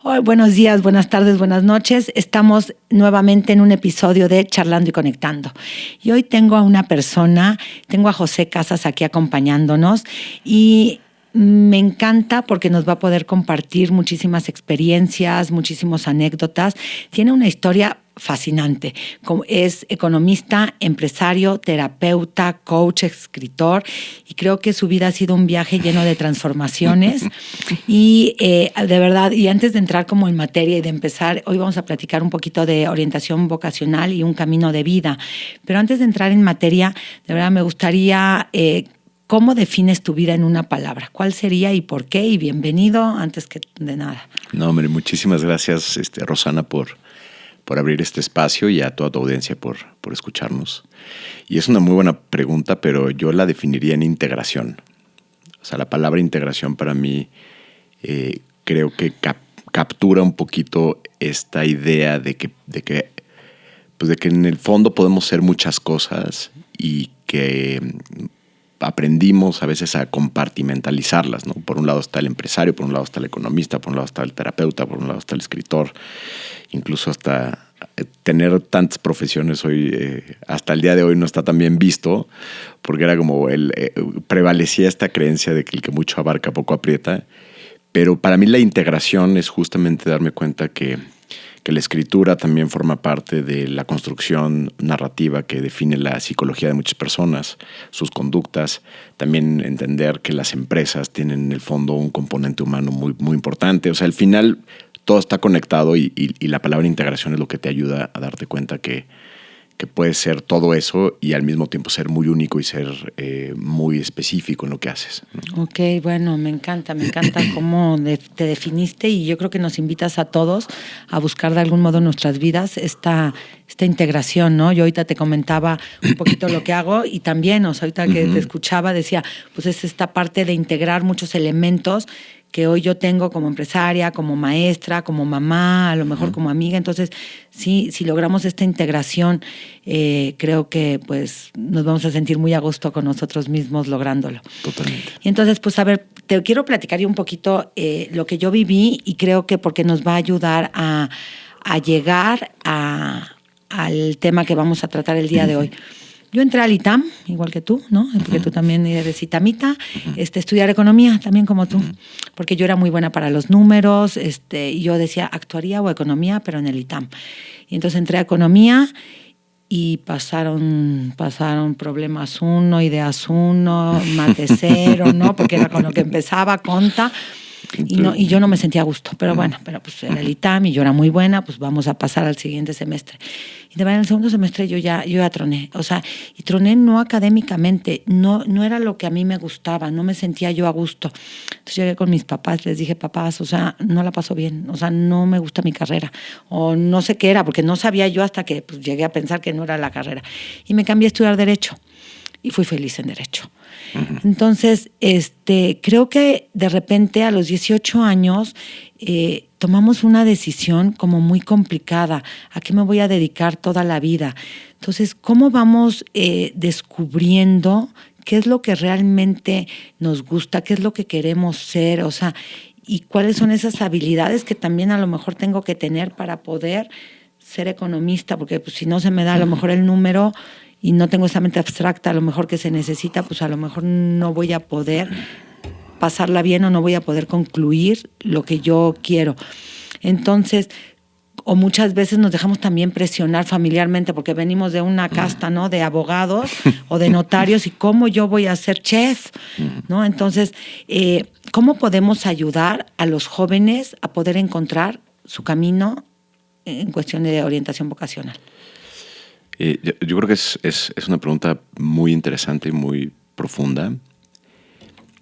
Oh, buenos días, buenas tardes, buenas noches. Estamos nuevamente en un episodio de Charlando y Conectando. Y hoy tengo a José Casas aquí acompañándonos y me encanta porque nos va a poder compartir muchísimas experiencias, muchísimas anécdotas. Tiene una historia fascinante. Es economista, empresario, terapeuta, coach, escritor, y creo que su vida ha sido un viaje lleno de transformaciones. Y de verdad, y antes de entrar como en materia y de empezar, hoy vamos a platicar un poquito de orientación vocacional y un camino de vida. Pero antes de entrar en materia, de verdad me gustaría... ¿Cómo defines tu vida en una palabra? ¿Cuál sería y por qué? Y bienvenido antes que de nada. No, hombre, muchísimas gracias, Rosana, por abrir este espacio y a toda tu audiencia por escucharnos. Y es una muy buena pregunta, pero yo la definiría en integración. O sea, la palabra integración para mí creo que captura un poquito esta idea de que en el fondo podemos ser muchas cosas y que aprendimos a veces a compartimentalizarlas, ¿no? Por un lado está el empresario, por un lado está el economista, por un lado está el terapeuta, por un lado está el escritor. Incluso hasta tener tantas profesiones hoy, hasta el día de hoy no está tan bien visto, porque era como prevalecía esta creencia de que el que mucho abarca poco aprieta. Pero para mí la integración es justamente darme cuenta que la escritura también forma parte de la construcción narrativa que define la psicología de muchas personas, sus conductas. También entender que las empresas tienen en el fondo un componente humano muy, muy importante. O sea, al final todo está conectado y la palabra integración es lo que te ayuda a darte cuenta que puedes ser todo eso y al mismo tiempo ser muy único y ser muy específico en lo que haces. Ok, bueno, me encanta cómo te definiste y yo creo que nos invitas a todos a buscar de algún modo en nuestras vidas esta integración, ¿no? Yo ahorita te comentaba un poquito lo que hago y también, o sea, ahorita que te escuchaba decía, pues es esta parte de integrar muchos elementos que hoy yo tengo como empresaria, como maestra, como mamá, a lo mejor como amiga. Entonces, sí, si logramos esta integración, creo que pues nos vamos a sentir muy a gusto con nosotros mismos lográndolo. Totalmente. Y entonces, pues a ver, te quiero platicar yo un poquito lo que yo viví y creo que porque nos va a ayudar a llegar al tema que vamos a tratar el día de hoy. Yo entré al ITAM, igual que tú, ¿no? Porque tú también eres itamita, estudiar economía, también como tú, porque yo era muy buena para los números, y yo decía, actuaría o economía, pero en el ITAM. Y entonces entré a economía y pasaron problemas 1, ideas 1, mate 0, ¿no? Porque era con lo que empezaba, conta. Y yo no me sentía a gusto, pero bueno, pues era el ITAM y yo era muy buena, pues vamos a pasar al siguiente semestre. Y de verdad, en el segundo semestre yo ya troné, o sea, y troné no académicamente, no era lo que a mí me gustaba, no me sentía yo a gusto. Entonces llegué con mis papás, les dije, papás, o sea, no la paso bien, o sea, no me gusta mi carrera, o no sé qué era, porque no sabía yo hasta que pues, llegué a pensar que no era la carrera. Y me cambié a estudiar Derecho. Y fui feliz en Derecho. Entonces, creo que de repente a los 18 años tomamos una decisión como muy complicada. ¿A qué me voy a dedicar toda la vida? Entonces, ¿cómo vamos descubriendo qué es lo que realmente nos gusta, qué es lo que queremos ser? O sea, y cuáles son esas habilidades que también a lo mejor tengo que tener para poder ser economista, porque pues, si no se me da a lo mejor el número y no tengo esa mente abstracta, a lo mejor que se necesita, pues a lo mejor no voy a poder pasarla bien o no voy a poder concluir lo que yo quiero. Entonces, o muchas veces nos dejamos también presionar familiarmente porque venimos de una casta, ¿no? De abogados o de notarios y cómo yo voy a ser chef, ¿no? Entonces, ¿cómo podemos ayudar a los jóvenes a poder encontrar su camino en cuestión de orientación vocacional? Yo creo que es una pregunta muy interesante y muy profunda.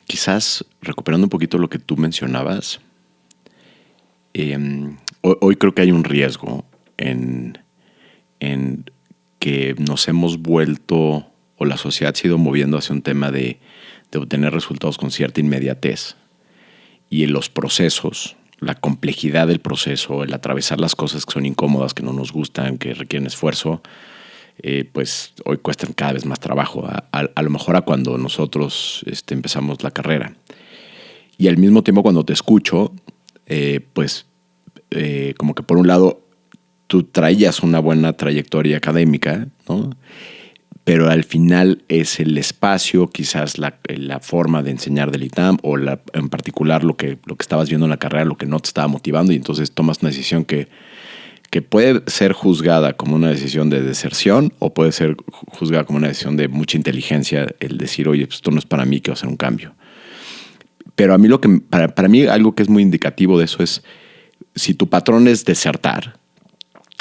Quizás recuperando un poquito lo que tú mencionabas, hoy creo que hay un riesgo en que nos hemos vuelto, o la sociedad se ha ido moviendo hacia un tema de obtener resultados con cierta inmediatez. Y en los procesos, la complejidad del proceso, el atravesar las cosas que son incómodas, que no nos gustan, que requieren esfuerzo, pues hoy cuestan cada vez más trabajo, a lo mejor a cuando nosotros empezamos la carrera. Y al mismo tiempo cuando te escucho, pues como que por un lado tú traías una buena trayectoria académica, ¿no? Pero al final es el espacio, quizás la forma de enseñar del ITAM o en particular lo que estabas viendo en la carrera, lo que no te estaba motivando, y entonces tomas una decisión que puede ser juzgada como una decisión de deserción o puede ser juzgada como una decisión de mucha inteligencia, el decir, oye, pues esto no es para mí, quiero hacer un cambio. Pero a mí para mí algo que es muy indicativo de eso es, si tu patrón es desertar,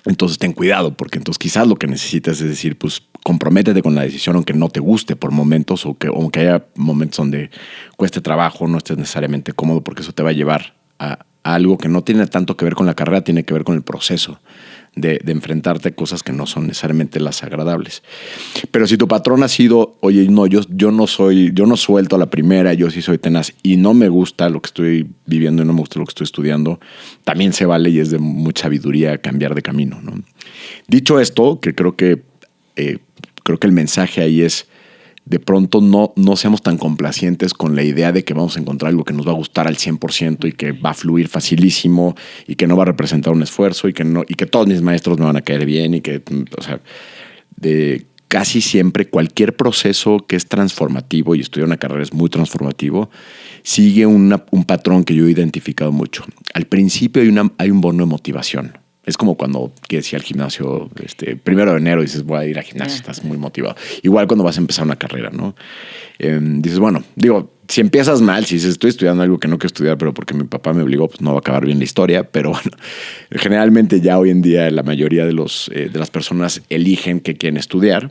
entonces ten cuidado, porque entonces quizás lo que necesitas es decir, pues comprométete con la decisión aunque no te guste por momentos o aunque haya momentos donde cueste trabajo, no estés necesariamente cómodo, porque eso te va a llevar a algo que no tiene tanto que ver con la carrera, tiene que ver con el proceso de enfrentarte a cosas que no son necesariamente las agradables. Pero si tu patrón ha sido, oye, no, yo no suelto a la primera, yo sí soy tenaz y no me gusta lo que estoy viviendo y no me gusta lo que estoy estudiando, también se vale y es de mucha sabiduría cambiar de camino, ¿no? Dicho esto, que creo que el mensaje ahí es, de pronto no seamos tan complacientes con la idea de que vamos a encontrar algo que nos va a gustar al 100% y que va a fluir facilísimo y que no va a representar un esfuerzo y que todos mis maestros me van a caer bien y que, o sea, casi siempre cualquier proceso que es transformativo, y estudiar una carrera es muy transformativo, sigue un patrón que yo he identificado mucho. Al principio hay un bono de motivación. Es como cuando quieres ir al gimnasio 1 de enero y dices, voy a ir al gimnasio, estás muy motivado. Igual cuando vas a empezar una carrera, ¿no? Dices, bueno, si empiezas mal, si dices, estoy estudiando algo que no quiero estudiar, pero porque mi papá me obligó, pues no va a acabar bien la historia. Pero bueno, generalmente ya hoy en día la mayoría de las personas eligen qué quieren estudiar.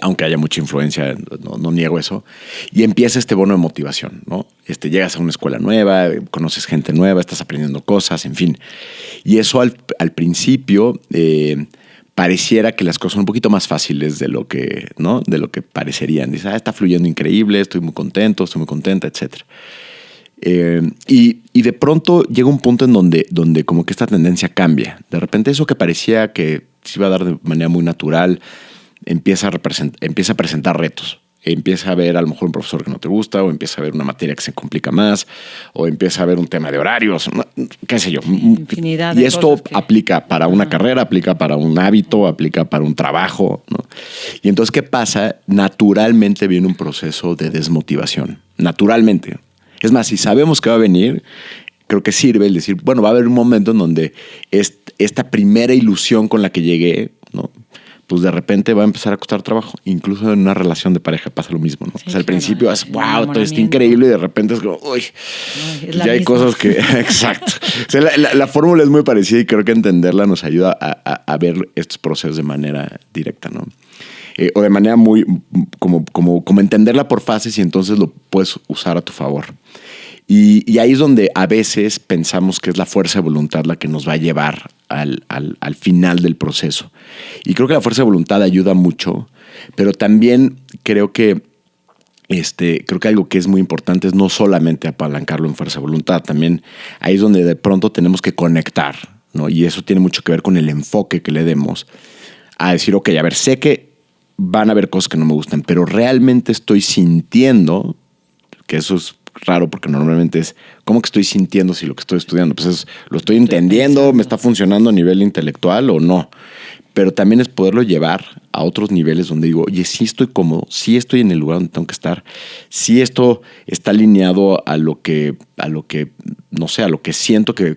Aunque haya mucha influencia, no niego eso, y empieza este bono de motivación, ¿no? Llegas a una escuela nueva, conoces gente nueva, estás aprendiendo cosas, en fin. Y eso al principio pareciera que las cosas son un poquito más fáciles de lo que, ¿no? De lo que parecerían. Dices, está fluyendo increíble, estoy muy contento, estoy muy contenta, etc. Y de pronto llega un punto en donde como que esta tendencia cambia. De repente eso que parecía que se iba a dar de manera muy natural empieza a presentar retos. Empieza a ver a lo mejor un profesor que no te gusta, o empieza a ver una materia que se complica más, o empieza a ver un tema de horarios, qué sé yo. Infinidad de y esto cosas aplica para una carrera, aplica para un hábito, aplica para un trabajo, ¿no? Y entonces, ¿qué pasa? Naturalmente viene un proceso de desmotivación. Naturalmente. Es más, si sabemos que va a venir, creo que sirve el decir, bueno, va a haber un momento en donde esta primera ilusión con la que llegué, ¿no? Pues de repente va a empezar a costar trabajo. Incluso en una relación de pareja pasa lo mismo, ¿no? Sí, o sea, al principio es, wow, todo está enamoramiento. increíble, y de repente es como, uy, Es ya la hay misma. cosas que... Exacto. O sea, la fórmula es muy parecida y creo que entenderla nos ayuda a ver estos procesos de manera directa, ¿no? O de manera muy... como entenderla por fases, y entonces lo puedes usar a tu favor. Y ahí es donde a veces pensamos que es la fuerza de voluntad la que nos va a llevar al final del proceso. Y creo que la fuerza de voluntad ayuda mucho, pero también creo que algo que es muy importante es no solamente apalancarlo en fuerza de voluntad, también ahí es donde de pronto tenemos que conectar, ¿no? Y eso tiene mucho que ver con el enfoque que le demos a decir, ok, a ver, sé que van a haber cosas que no me gustan, pero realmente estoy sintiendo, que eso es raro porque normalmente es, ¿cómo que estoy sintiendo si lo que estoy estudiando? Pues lo estoy entendiendo, pensando. ¿me está funcionando a nivel intelectual o no? Pero también es poderlo llevar a otros niveles donde digo, oye, sí estoy cómodo, sí estoy en el lugar donde tengo que estar, sí esto está alineado a lo que no sé, a lo que siento que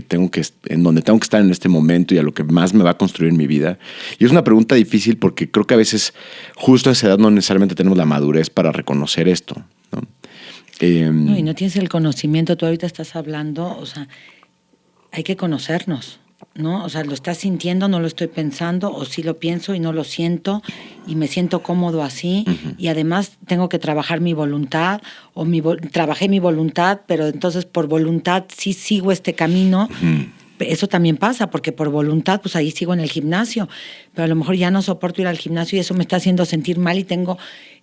tengo que, en donde tengo que estar en este momento y a lo que más me va a construir en mi vida. Y es una pregunta difícil porque creo que a veces justo a esa edad no necesariamente tenemos la madurez para reconocer esto, ¿no? No, y no tienes el conocimiento, tú ahorita estás hablando, o sea, hay que conocernos, ¿no? O sea, lo estás sintiendo, no lo estoy pensando, o sí lo pienso y no lo siento, y me siento cómodo así, y además tengo que trabajar mi voluntad, o trabajé mi voluntad, pero entonces por voluntad sí sigo este camino. Eso también pasa, porque por voluntad, pues ahí sigo en el gimnasio, pero a lo mejor ya no soporto ir al gimnasio y eso me está haciendo sentir mal y tengo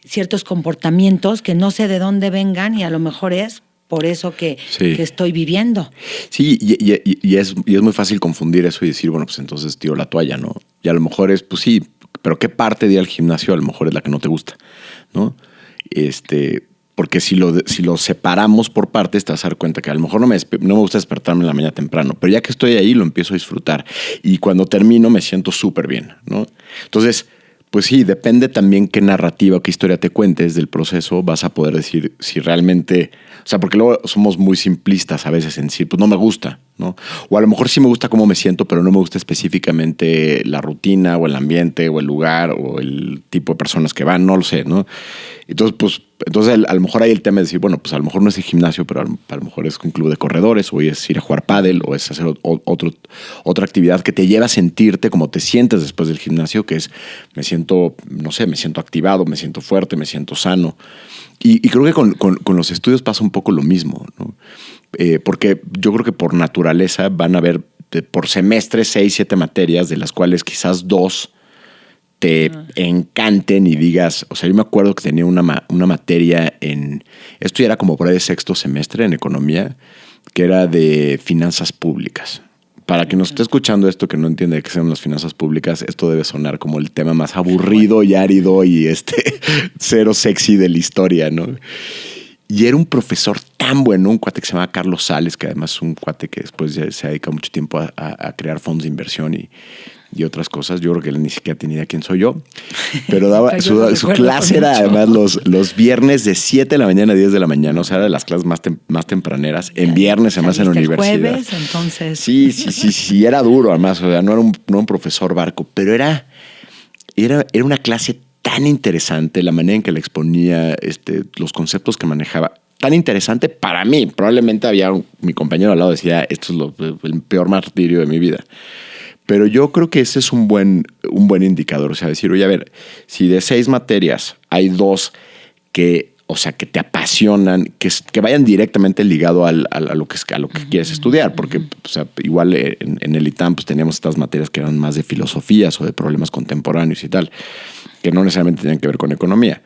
ciertos comportamientos que no sé de dónde vengan y a lo mejor es por eso que estoy viviendo. Sí, y es muy fácil confundir eso y decir, bueno, pues entonces tiro la toalla, ¿no? Y a lo mejor es, pues sí, pero ¿qué parte de ir al gimnasio a lo mejor es la que no te gusta, ¿no? Porque si lo separamos por partes, te vas a dar cuenta que a lo mejor no me gusta despertarme en la mañana temprano, pero ya que estoy ahí lo empiezo a disfrutar. Y cuando termino me siento súper bien, ¿no? Entonces, pues sí, depende también qué narrativa o qué historia te cuentes del proceso, vas a poder decir si realmente... O sea, porque luego somos muy simplistas a veces en decir, pues no me gusta, ¿no? O a lo mejor sí me gusta cómo me siento, pero no me gusta específicamente la rutina o el ambiente o el lugar o el tipo de personas que van, no lo sé, ¿no? Entonces, pues, a lo mejor hay el tema de decir, bueno, pues a lo mejor no es el gimnasio, pero a lo mejor es un club de corredores o es ir a jugar pádel o es hacer otra actividad que te lleva a sentirte como te sientes después del gimnasio, que es me siento, no sé, me siento activado, me siento fuerte, me siento sano. Y creo que con los estudios pasa un poco lo mismo, ¿no? Porque yo creo que por naturaleza van a haber por semestre 6, 7 materias, de las cuales quizás 2 te encanten y digas, o sea, yo me acuerdo que tenía una materia esto ya era como por ahí de sexto semestre en economía, que era de finanzas públicas. Para quien nos esté escuchando esto que no entiende qué son las finanzas públicas, esto debe sonar como el tema más aburrido y árido y cero sexy de la historia, ¿no? Y era un profesor tan bueno, un cuate que se llama Carlos Sales, que además es un cuate que después ya se ha dedicado mucho tiempo a crear fondos de inversión y otras cosas. Yo creo que él ni siquiera tenía idea quién soy yo. Pero daba su clase era además los viernes de 7 de la mañana a 10 de la mañana. O sea, era de las clases más tempraneras. En viernes, además, en la universidad. Jueves, entonces. Sí. Era duro, además. O sea, no era un profesor barco, pero era una clase tan interesante, la manera en que le exponía los conceptos que manejaba. Tan interesante para mí. Probablemente mi compañero al lado decía, esto es el peor martirio de mi vida. Pero yo creo que ese es un buen indicador. O sea, decir, oye, a ver, si de 6 materias hay 2 que te apasionan, que vayan directamente ligado a lo que quieres estudiar. Porque o sea, igual en el ITAM pues, teníamos estas materias que eran más de filosofías o de problemas contemporáneos y tal, que no necesariamente tenían que ver con economía.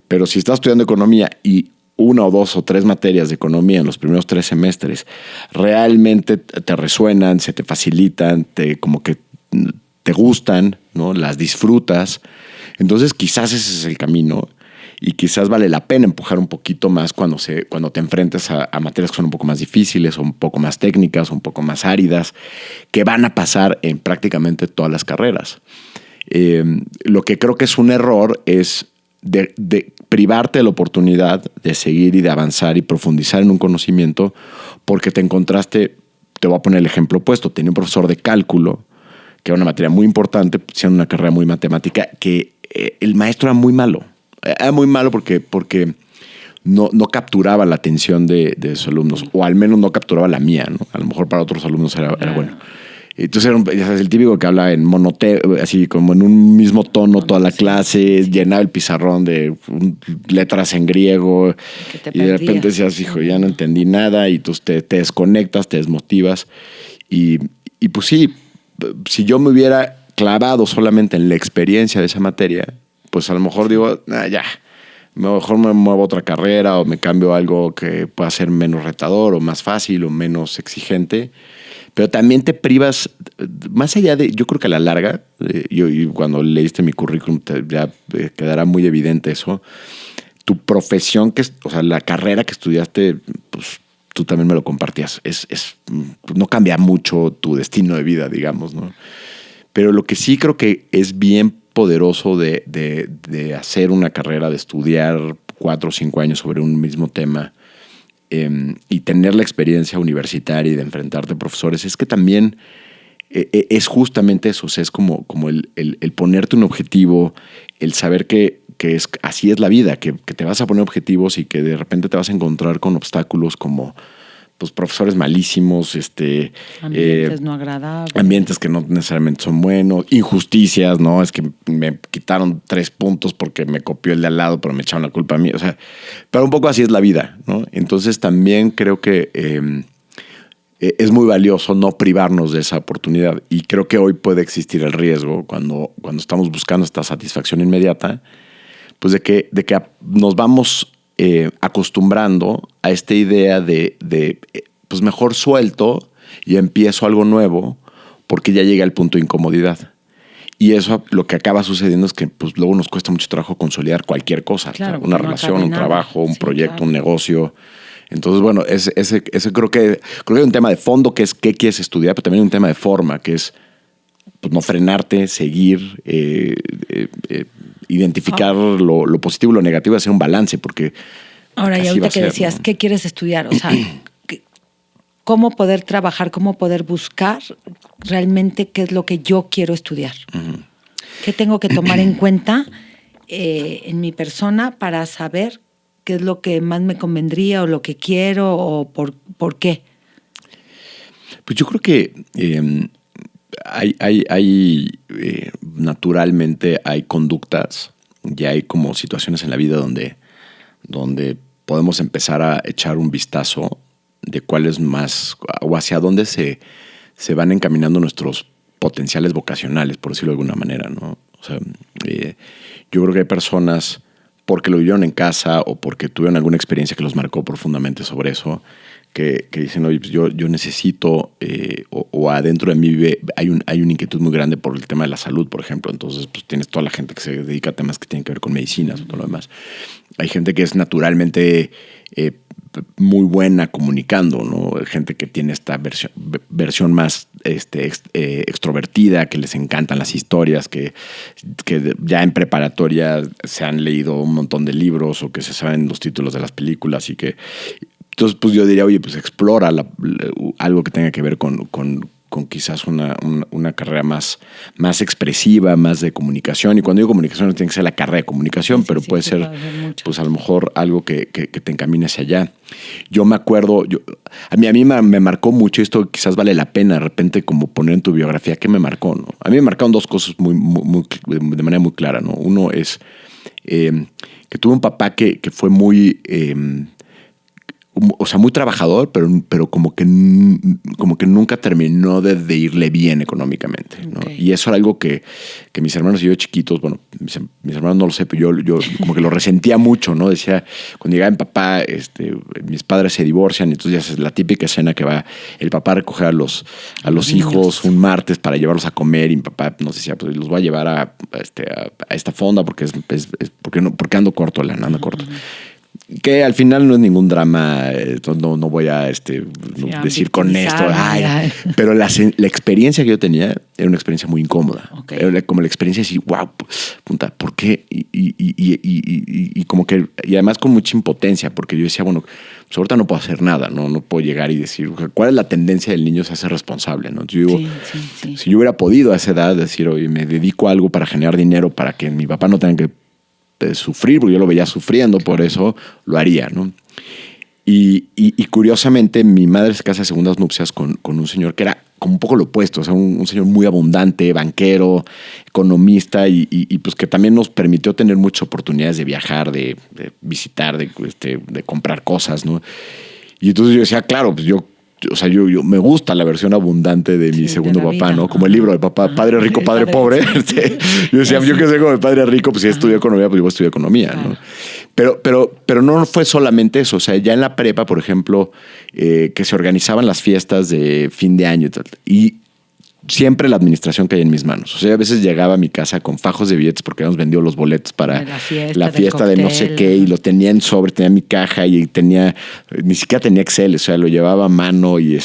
Pero si estás estudiando economía y 1 o 2 o 3 materias de economía en los primeros 3 semestres realmente te resuenan, se te facilitan, como que te gustan, ¿no? Las disfrutas. Entonces quizás ese es el camino y quizás vale la pena empujar un poquito más cuando te enfrentes a materias que son un poco más difíciles o un poco más técnicas o un poco más áridas, que van a pasar en prácticamente todas las carreras. Lo que creo que es un error es de privarte de la oportunidad de seguir y de avanzar y profundizar en un conocimiento porque te encontraste, te voy a poner el ejemplo opuesto, tenía un profesor de cálculo, que era una materia muy importante, siendo una carrera muy matemática, que el maestro era muy malo. Era muy malo porque no capturaba la atención de sus alumnos, o al menos no capturaba la mía, ¿no? A lo mejor para otros alumnos era bueno. Entonces era el típico que habla en así como en un mismo tono toda la clase, llenaba el pizarrón de letras en griego y de repente decías, hijo, ya no entendí nada y tú te desconectas, te desmotivas y pues sí, si yo me hubiera clavado solamente en la experiencia de esa materia, pues a lo mejor digo, ya, mejor me muevo a otra carrera o me cambio a algo que pueda ser menos retador o más fácil o menos exigente. Pero también te privas, más allá de, yo creo que a la larga, y cuando leíste mi currículum ya quedará muy evidente eso, tu profesión, o sea, la carrera que estudiaste, pues tú también me lo compartías, no cambia mucho tu destino de vida, digamos, ¿no? Pero lo que sí creo que es bien poderoso de hacer una carrera, de estudiar 4 o 5 años sobre un mismo tema, y tener la experiencia universitaria y de enfrentarte a profesores, es que también es justamente eso. O sea, es como el ponerte un objetivo, el saber que así es la vida, que te vas a poner objetivos y que de repente te vas a encontrar con obstáculos como pues, profesores malísimos, ambientes no agradables, ambientes que no necesariamente son buenos, injusticias, ¿no? Es que me quitaron 3 puntos porque me copió el de al lado, pero me echaron la culpa a mí. O sea, pero un poco así es la vida, ¿no? Entonces también creo que es muy valioso no privarnos de esa oportunidad. Y creo que hoy puede existir el riesgo cuando estamos buscando esta satisfacción inmediata, pues de que nos vamos acostumbrando a esta idea de pues mejor suelto y empiezo algo nuevo porque ya llega el punto de incomodidad. Y eso lo que acaba sucediendo es que pues, luego nos cuesta mucho trabajo consolidar cualquier cosa. Claro, una no relación, acabe un nada. trabajo, un Sí, proyecto, claro. un negocio. Entonces, bueno, ese creo que hay un tema de fondo que es qué quieres estudiar, pero también hay un tema de forma que es pues, no frenarte, seguir, identificar lo positivo y lo negativo y hacer un balance, porque Ahora, y así ahorita va a que ser, decías, ¿no? ¿qué quieres estudiar? O sea, ¿cómo poder trabajar, cómo poder buscar realmente qué es lo que yo quiero estudiar? ¿Qué tengo que tomar en cuenta en mi persona para saber qué es lo que más me convendría o lo que quiero o por qué? Pues yo creo que naturalmente hay conductas y hay como situaciones en la vida donde podemos empezar a echar un vistazo de cuál es más o hacia dónde se van encaminando nuestros potenciales vocacionales, por decirlo de alguna manera, ¿no? O sea, yo creo que hay personas porque lo vivieron en casa o porque tuvieron alguna experiencia que los marcó profundamente sobre eso, que dicen, oye, pues yo necesito, o adentro de mí hay una inquietud muy grande por el tema de la salud, por ejemplo. Entonces, pues tienes toda la gente que se dedica a temas que tienen que ver con medicinas o todo lo demás. Hay gente que es naturalmente muy buena comunicando, ¿no? Gente que tiene esta versión más extrovertida, que les encantan las historias, que ya en preparatoria se han leído un montón de libros o que se saben los títulos de las películas y que... Entonces, pues yo diría, oye, pues explora algo que tenga que ver con quizás una carrera más expresiva, más de comunicación. Y cuando digo comunicación no tiene que ser la carrera de comunicación, pero puede ser, pues a lo mejor algo que te encamine hacia allá. Yo me acuerdo, a mí me marcó mucho, esto quizás vale la pena de repente como poner en tu biografía qué me marcó, ¿no? A mí me marcaron dos cosas de manera muy clara, ¿no? Uno es que tuve un papá que fue muy... o sea, muy trabajador, pero como que nunca terminó de irle bien económicamente, ¿no? Okay. Y eso era algo que mis hermanos y yo chiquitos, bueno, mis hermanos no lo sé, pero yo como que lo resentía mucho, ¿no? Decía, cuando llegaba mi papá, mis padres se divorcian, entonces ya es la típica escena que va el papá a recoger a los hijos un martes para llevarlos a comer, y mi papá nos decía, pues los voy a llevar a esta fonda porque porque ando corto, ando corto. Que al final no es ningún drama, no voy a decir con esto, pero la experiencia que yo tenía era una experiencia muy incómoda. Okay. Era como la experiencia de decir, wow, punta, ¿por qué? Y como que, y además con mucha impotencia, porque yo decía, bueno, pues ahorita no puedo hacer nada, no puedo llegar y decir, ¿cuál es la tendencia del niño? Se hace responsable, ¿no? Entonces yo digo, sí. Si yo hubiera podido a esa edad decir, oye, me dedico a algo para generar dinero para que mi papá no tenga que sufrir, porque yo lo veía sufriendo, por eso lo haría, ¿no? Y curiosamente, mi madre se casa de segundas nupcias con un señor que era como un poco lo opuesto, o sea, un señor muy abundante, banquero, economista, y pues que también nos permitió tener muchas oportunidades de viajar, de visitar, de comprar cosas, ¿no? Y entonces yo decía, claro, pues yo me gusta la versión abundante de mi segundo papá, vida, ¿no? Como el libro de papá, Padre Rico, Padre Pobre. Yo decía, yo que sé, como el Padre Rico, pues si estudió economía, pues yo voy a estudiar economía, claro, ¿no? Pero no fue solamente eso. O sea, ya en la prepa, por ejemplo, que se organizaban las fiestas de fin de año y siempre la administración caía en mis manos. O sea, a veces llegaba a mi casa con fajos de billetes porque habíamos vendido los boletos para la fiesta de no sé qué, y lo tenía en sobre, tenía mi caja y ni siquiera tenía Excel, o sea, lo llevaba a mano y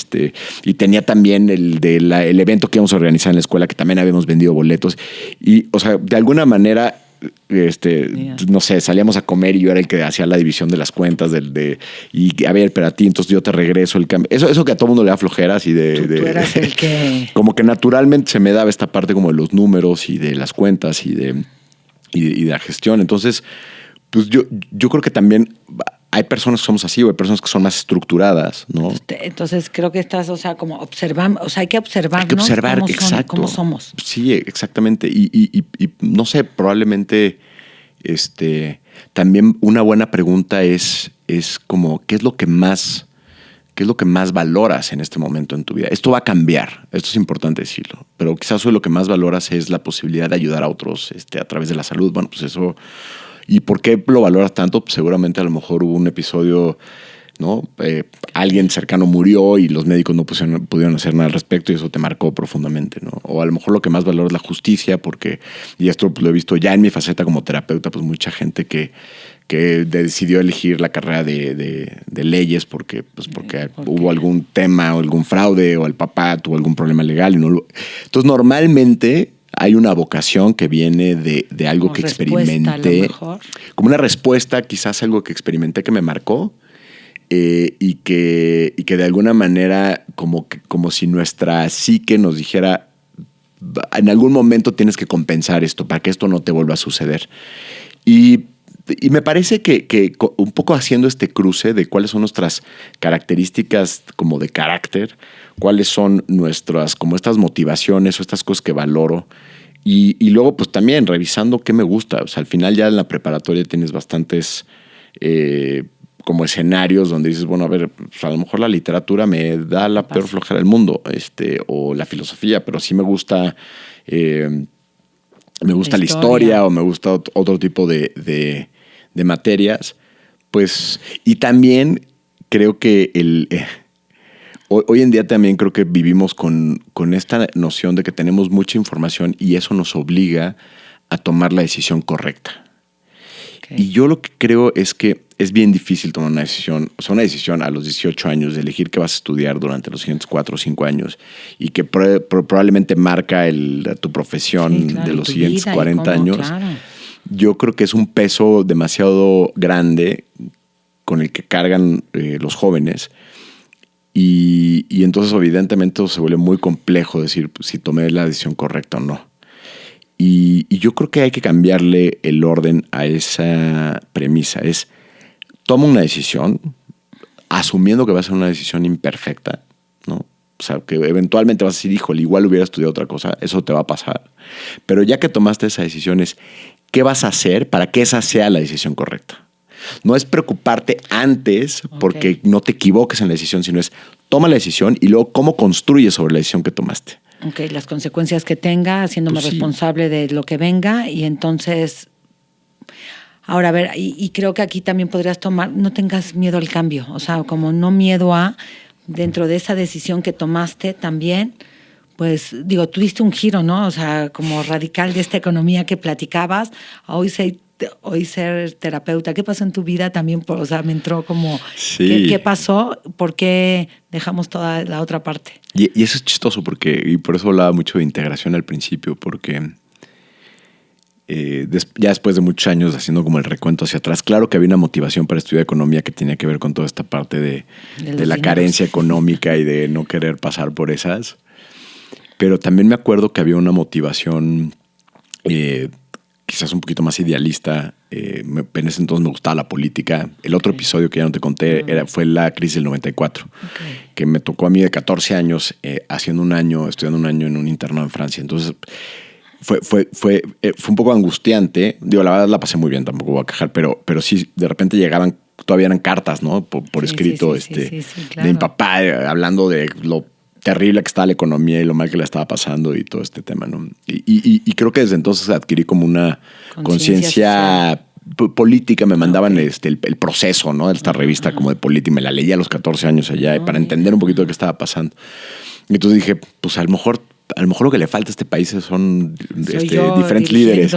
tenía también el evento que íbamos a organizar en la escuela, que también habíamos vendido boletos. Y, o sea, de alguna manera... no sé, salíamos a comer y yo era el que hacía la división de las cuentas y a ver, pero a ti, entonces yo te regreso el cambio. Eso que a todo mundo le da flojeras y tú eras el que... Como que naturalmente se me daba esta parte como de los números y de las cuentas y de la gestión. Entonces, pues yo creo que también hay personas que somos así, o hay personas que son más estructuradas, ¿no? Entonces creo que estás, o sea, como observando, o sea, hay que observarnos. Hay que observar, exacto. Cómo somos. Sí, exactamente. Y no sé, probablemente también una buena pregunta es como, ¿qué es lo que más valoras en este momento en tu vida? Esto va a cambiar, esto es importante decirlo, pero quizás hoy lo que más valoras es la posibilidad de ayudar a otros a través de la salud. Bueno, pues eso... ¿Y por qué lo valoras tanto? Pues seguramente a lo mejor hubo un episodio ¿no? Alguien cercano murió y los médicos no pudieron hacer nada al respecto y eso te marcó profundamente, ¿no? O a lo mejor lo que más valoro es la justicia porque, y esto pues, lo he visto ya en mi faceta como terapeuta, pues mucha gente que decidió elegir la carrera de leyes porque hubo algún tema o algún fraude o el papá tuvo algún problema legal. Entonces, normalmente hay una vocación que viene de algo como que experimenté. Como una respuesta, quizás algo que experimenté que me marcó y que de alguna manera como si nuestra psique nos dijera en algún momento tienes que compensar esto para que esto no te vuelva a suceder. Y me parece que un poco haciendo este cruce de cuáles son nuestras características como de carácter, cuáles son nuestras, como estas motivaciones o estas cosas que valoro. Y luego pues también revisando qué me gusta. O sea, al final ya en la preparatoria tienes bastantes como escenarios donde dices, bueno, a ver, pues a lo mejor la literatura me da la peor flojera del mundo, o la filosofía, pero sí me gusta... me gusta la historia o me gusta otro tipo de materias, pues, y también creo que hoy en día también creo que vivimos con esta noción de que tenemos mucha información y eso nos obliga a tomar la decisión correcta. Okay. Y yo lo que creo es que es bien difícil tomar una decisión, o sea, una decisión a los 18 años de elegir qué vas a estudiar durante los siguientes 4 o 5 años y que probablemente marca tu profesión de los siguientes 40 años. Claro. Yo creo que es un peso demasiado grande con el que cargan los jóvenes y entonces evidentemente se vuelve muy complejo decir si tomé la decisión correcta o no. Y yo creo que hay que cambiarle el orden a esa premisa. Es, toma una decisión asumiendo que va a ser una decisión imperfecta, ¿no? O sea, que eventualmente vas a decir, híjole, igual hubiera estudiado otra cosa, eso te va a pasar. Pero ya que tomaste esa decisión es, ¿qué vas a hacer para que esa sea la decisión correcta? No es preocuparte antes porque no te equivoques en la decisión, sino es, toma la decisión y luego cómo construyes sobre la decisión que tomaste. Ok, las consecuencias que tenga, haciéndome responsable de lo que venga y entonces... Ahora, a ver, y creo que aquí también podrías tomar, no tengas miedo al cambio, o sea, como no miedo a, dentro de esa decisión que tomaste también, pues digo, tú diste un giro, ¿no? O sea, como radical de esta economía que platicabas, a hoy ser terapeuta. ¿Qué pasó en tu vida también? O sea, me entró como, sí. ¿Qué pasó? ¿Por qué dejamos toda la otra parte? Y eso es chistoso y por eso hablaba mucho de integración al principio, porque ya después de muchos años haciendo como el recuento hacia atrás, claro que había una motivación para estudiar economía que tenía que ver con toda esta parte de la carencia económica y de no querer pasar por esas. Pero también me acuerdo que había una motivación quizás un poquito más idealista. En ese entonces me gustaba la política. El otro episodio que ya no te conté fue la crisis del 94, que me tocó a mí de 14 años estudiando un año en un internado en Francia. Entonces fue un poco angustiante. Digo, la verdad la pasé muy bien, tampoco voy a quejar, pero sí, de repente llegaban, todavía eran cartas, ¿no? Por escrito claro. De mi papá hablando de lo terrible que estaba la economía y lo mal que le estaba pasando y todo este tema, ¿no? Y creo que desde entonces adquirí como una conciencia política. Me mandaban el proceso, ¿no? De esta revista como de política. Me la leía a los 14 años allá para entender un poquito de qué estaba pasando. Y entonces dije, pues a lo mejor lo que le falta a este país son diferentes líderes.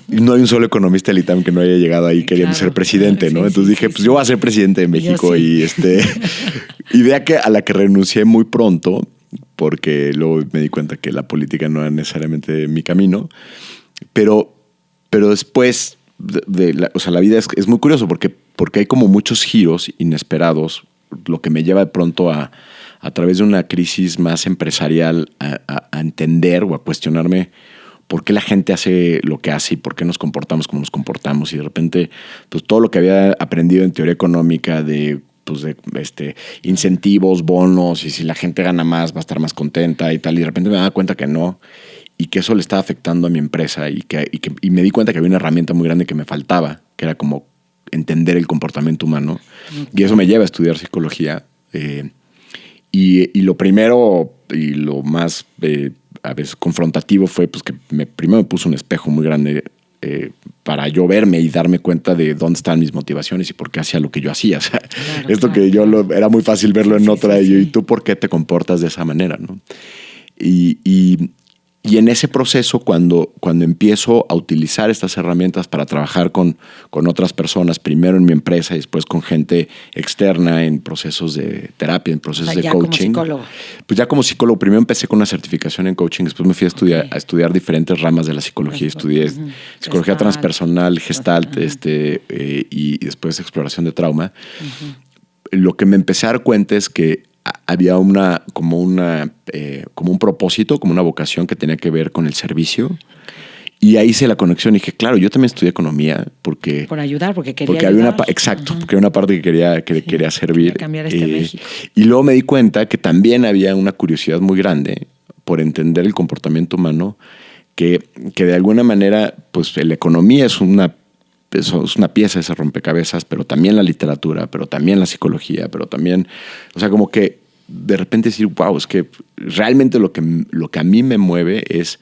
No hay un solo economista del ITAM que no haya llegado ahí queriendo ser presidente, ¿no? Entonces dije, pues yo voy a ser presidente de México y idea a la que renuncié muy pronto porque luego me di cuenta que la política no era necesariamente mi camino. Pero después, la vida es muy curioso porque hay como muchos giros inesperados, lo que me lleva de pronto a través de una crisis más empresarial a entender o a cuestionarme por qué la gente hace lo que hace y por qué nos comportamos como nos comportamos. Y de repente, pues todo lo que había aprendido en teoría económica de incentivos, bonos, y si la gente gana más va a estar más contenta y tal. Y de repente me daba cuenta que no, y que eso le estaba afectando a mi empresa y me di cuenta que había una herramienta muy grande que me faltaba, que era como entender el comportamiento humano. Y eso me lleva a estudiar psicología. Y lo primero y lo más a veces confrontativo fue pues, que primero me puso un espejo muy grande para yo verme y darme cuenta de dónde están mis motivaciones y por qué hacía lo que yo hacía. O sea, Claro, esto claro, que yo claro. era muy fácil verlo en Sí, otra sí, y yo, ¿y sí. tú por qué te comportas de esa manera? ¿No? Y en ese proceso, cuando empiezo a utilizar estas herramientas para trabajar con otras personas, primero en mi empresa y después con gente externa en procesos de terapia, en O procesos sea, de ya como coaching. psicólogo. Pues ya como psicólogo, primero empecé con una certificación en coaching, después me fui Ok. a estudiar diferentes ramas de la psicología. Estudié Ujú. psicología Gestalt. transpersonal, Gestalt, Ajá. y después exploración de trauma. Ujú. Lo que me empecé a dar cuenta es que había como un propósito, como una vocación que tenía que ver con el servicio. Y ahí hice la conexión y dije, claro, yo también estudié economía porque... Por ayudar, porque quería Porque ayudar. exacto, Ajá. porque había una parte que quería servir. Quería cambiar este México. Y luego me di cuenta que también había una curiosidad muy grande por entender el comportamiento humano, que de alguna manera, pues la economía es una pieza de ese rompecabezas, pero también la literatura, pero también la psicología, pero también, o sea, como que de repente decir, wow, es que realmente lo que a mí me mueve es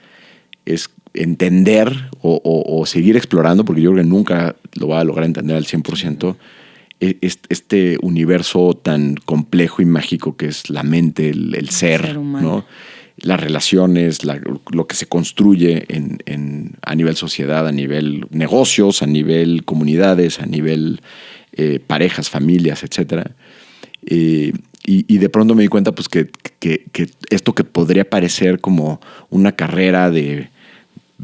entender o seguir explorando, porque yo creo que nunca lo voy a lograr entender al 100%, este universo tan complejo y mágico que es la mente, el ser humano. ¿no? Las relaciones, lo que se construye a nivel sociedad, a nivel negocios, a nivel comunidades, a nivel parejas, familias, etcétera. Y de pronto me di cuenta pues, que esto que podría parecer como una carrera de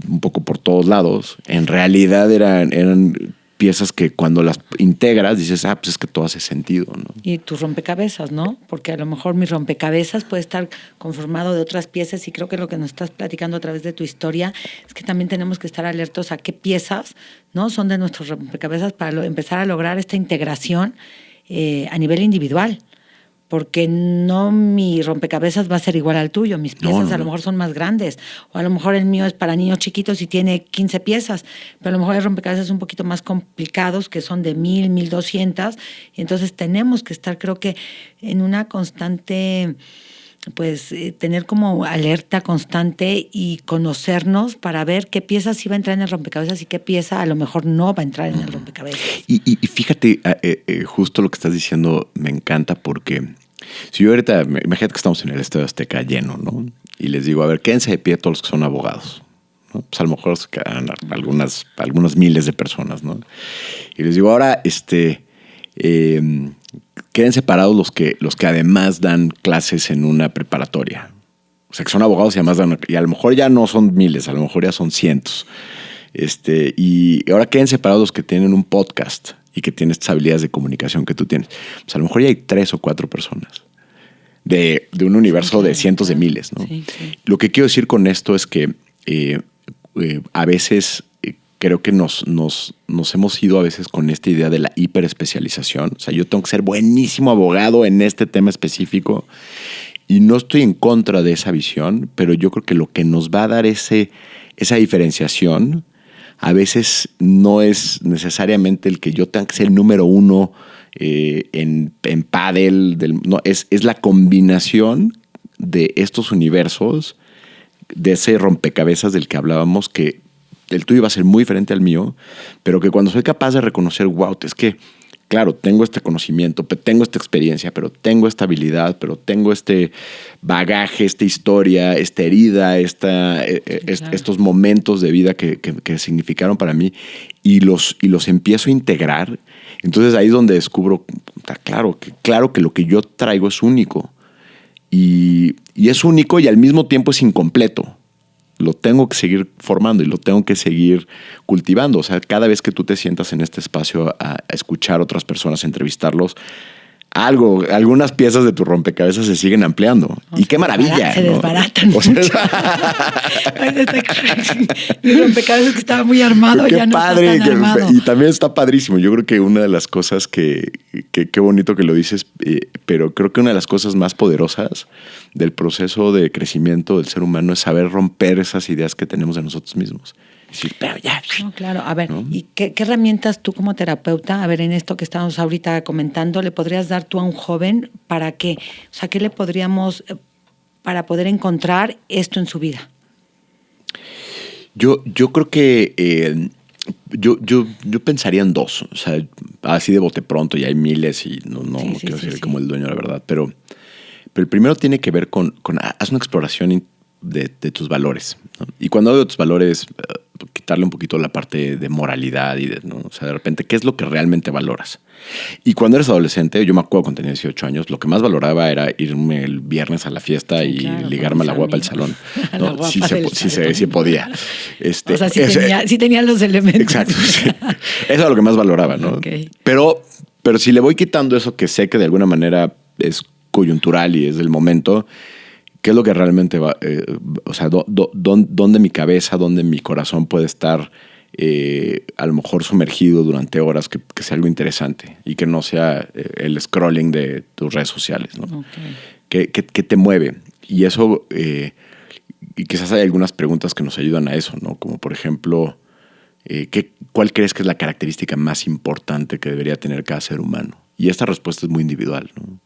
un poco por todos lados, en realidad eran piezas que cuando las integras dices, pues es que todo hace sentido, ¿no? Y tus rompecabezas, ¿no? Porque a lo mejor mi rompecabezas puede estar conformado de otras piezas y creo que lo que nos estás platicando a través de tu historia es que también tenemos que estar alertos a qué piezas, ¿no? Son de nuestros rompecabezas para empezar a lograr esta integración a nivel individual. Porque no mi rompecabezas va a ser igual al tuyo. Mis piezas a lo mejor son más grandes. O a lo mejor el mío es para niños chiquitos y tiene 15 piezas. Pero a lo mejor hay rompecabezas un poquito más complicados que son de 1,000, 1,200. Y entonces tenemos que estar, creo que, en una constante, pues, tener como alerta constante y conocernos para ver qué pieza sí va a entrar en el rompecabezas y qué pieza a lo mejor no va a entrar en el rompecabezas. Y fíjate, justo lo que estás diciendo me encanta porque si yo ahorita, imagínate que estamos en el Estadio Azteca lleno, ¿no? Y les digo, a ver, quédense de pie todos los que son abogados, ¿no? Pues a lo mejor se quedan algunas miles de personas, ¿no? Y les digo, ahora, queden separados los que además dan clases en una preparatoria. O sea, que son abogados y además y a lo mejor ya no son miles, a lo mejor ya son cientos. Y ahora queden separados los que tienen un podcast y que tienen estas habilidades de comunicación que tú tienes. Pues a lo mejor ya hay 3 o 4 personas de un universo de cientos de miles, ¿no? Sí, sí. Lo que quiero decir con esto es que a veces creo que nos hemos ido a veces con esta idea de la hiperespecialización. O sea, yo tengo que ser buenísimo abogado en este tema específico y no estoy en contra de esa visión, pero yo creo que lo que nos va a dar esa diferenciación a veces no es necesariamente el que yo tenga que ser el número uno en pádel. No, es la combinación de estos universos, de ese rompecabezas del que hablábamos, que el tuyo va a ser muy diferente al mío, pero que cuando soy capaz de reconocer, wow, es que, claro, tengo este conocimiento, tengo esta experiencia, pero tengo esta habilidad, pero tengo este bagaje, esta historia, esta herida, claro, estos momentos de vida que significaron para mí y los empiezo a integrar. Entonces ahí es donde descubro, claro que lo que yo traigo es único. Y es único y al mismo tiempo es incompleto. Lo tengo que seguir formando y lo tengo que seguir cultivando. O sea, cada vez que tú te sientas en este espacio a escuchar a otras personas, a entrevistarlos, algunas piezas de tu rompecabezas se siguen ampliando. Y qué maravilla. Se desbaratan. O sea, mi rompecabezas que estaba muy armado, qué ya no padre, está tan armado. Y también está padrísimo. Yo creo que una de las cosas qué bonito que lo dices, pero creo que una de las cosas más poderosas del proceso de crecimiento del ser humano es saber romper esas ideas que tenemos de nosotros mismos. Sí, pero ya. No, claro. A ver, ¿no? ¿y qué herramientas tú como terapeuta, a ver, en esto que estamos ahorita comentando, le podrías dar tú a un joven para qué? O sea, ¿qué le podríamos, para poder encontrar esto en su vida? Yo creo que Yo pensaría en dos. O sea, así de bote pronto, y hay miles y no Sí, quiero ser sí. como el dueño de la verdad. Pero el primero tiene que ver con haz una exploración de tus valores, ¿no? Y cuando hablo de tus valores, quitarle un poquito la parte de moralidad y ¿no? O sea, de repente, ¿qué es lo que realmente valoras? Y cuando eres adolescente, yo me acuerdo cuando tenía 18 años, lo que más valoraba era irme el viernes a la fiesta y claro, ligarme a la con mis guapa del amigos. salón. A la ¿No? guapa Sí, del salón. sí podía. O sea, sí tenía los elementos. Exacto, sí. Eso es lo que más valoraba, ¿no? Okay. Pero si le voy quitando eso que sé que de alguna manera es coyuntural y es del momento, ¿qué es lo que realmente va? O sea, ¿dónde mi cabeza, dónde mi corazón puede estar a lo mejor sumergido durante horas, que sea algo interesante y que no sea el scrolling de tus redes sociales, ¿no? Okay. ¿Qué te mueve? Y eso, y quizás hay algunas preguntas que nos ayudan a eso, ¿no? Como por ejemplo, ¿cuál crees que es la característica más importante que debería tener cada ser humano? Y esta respuesta es muy individual, ¿no?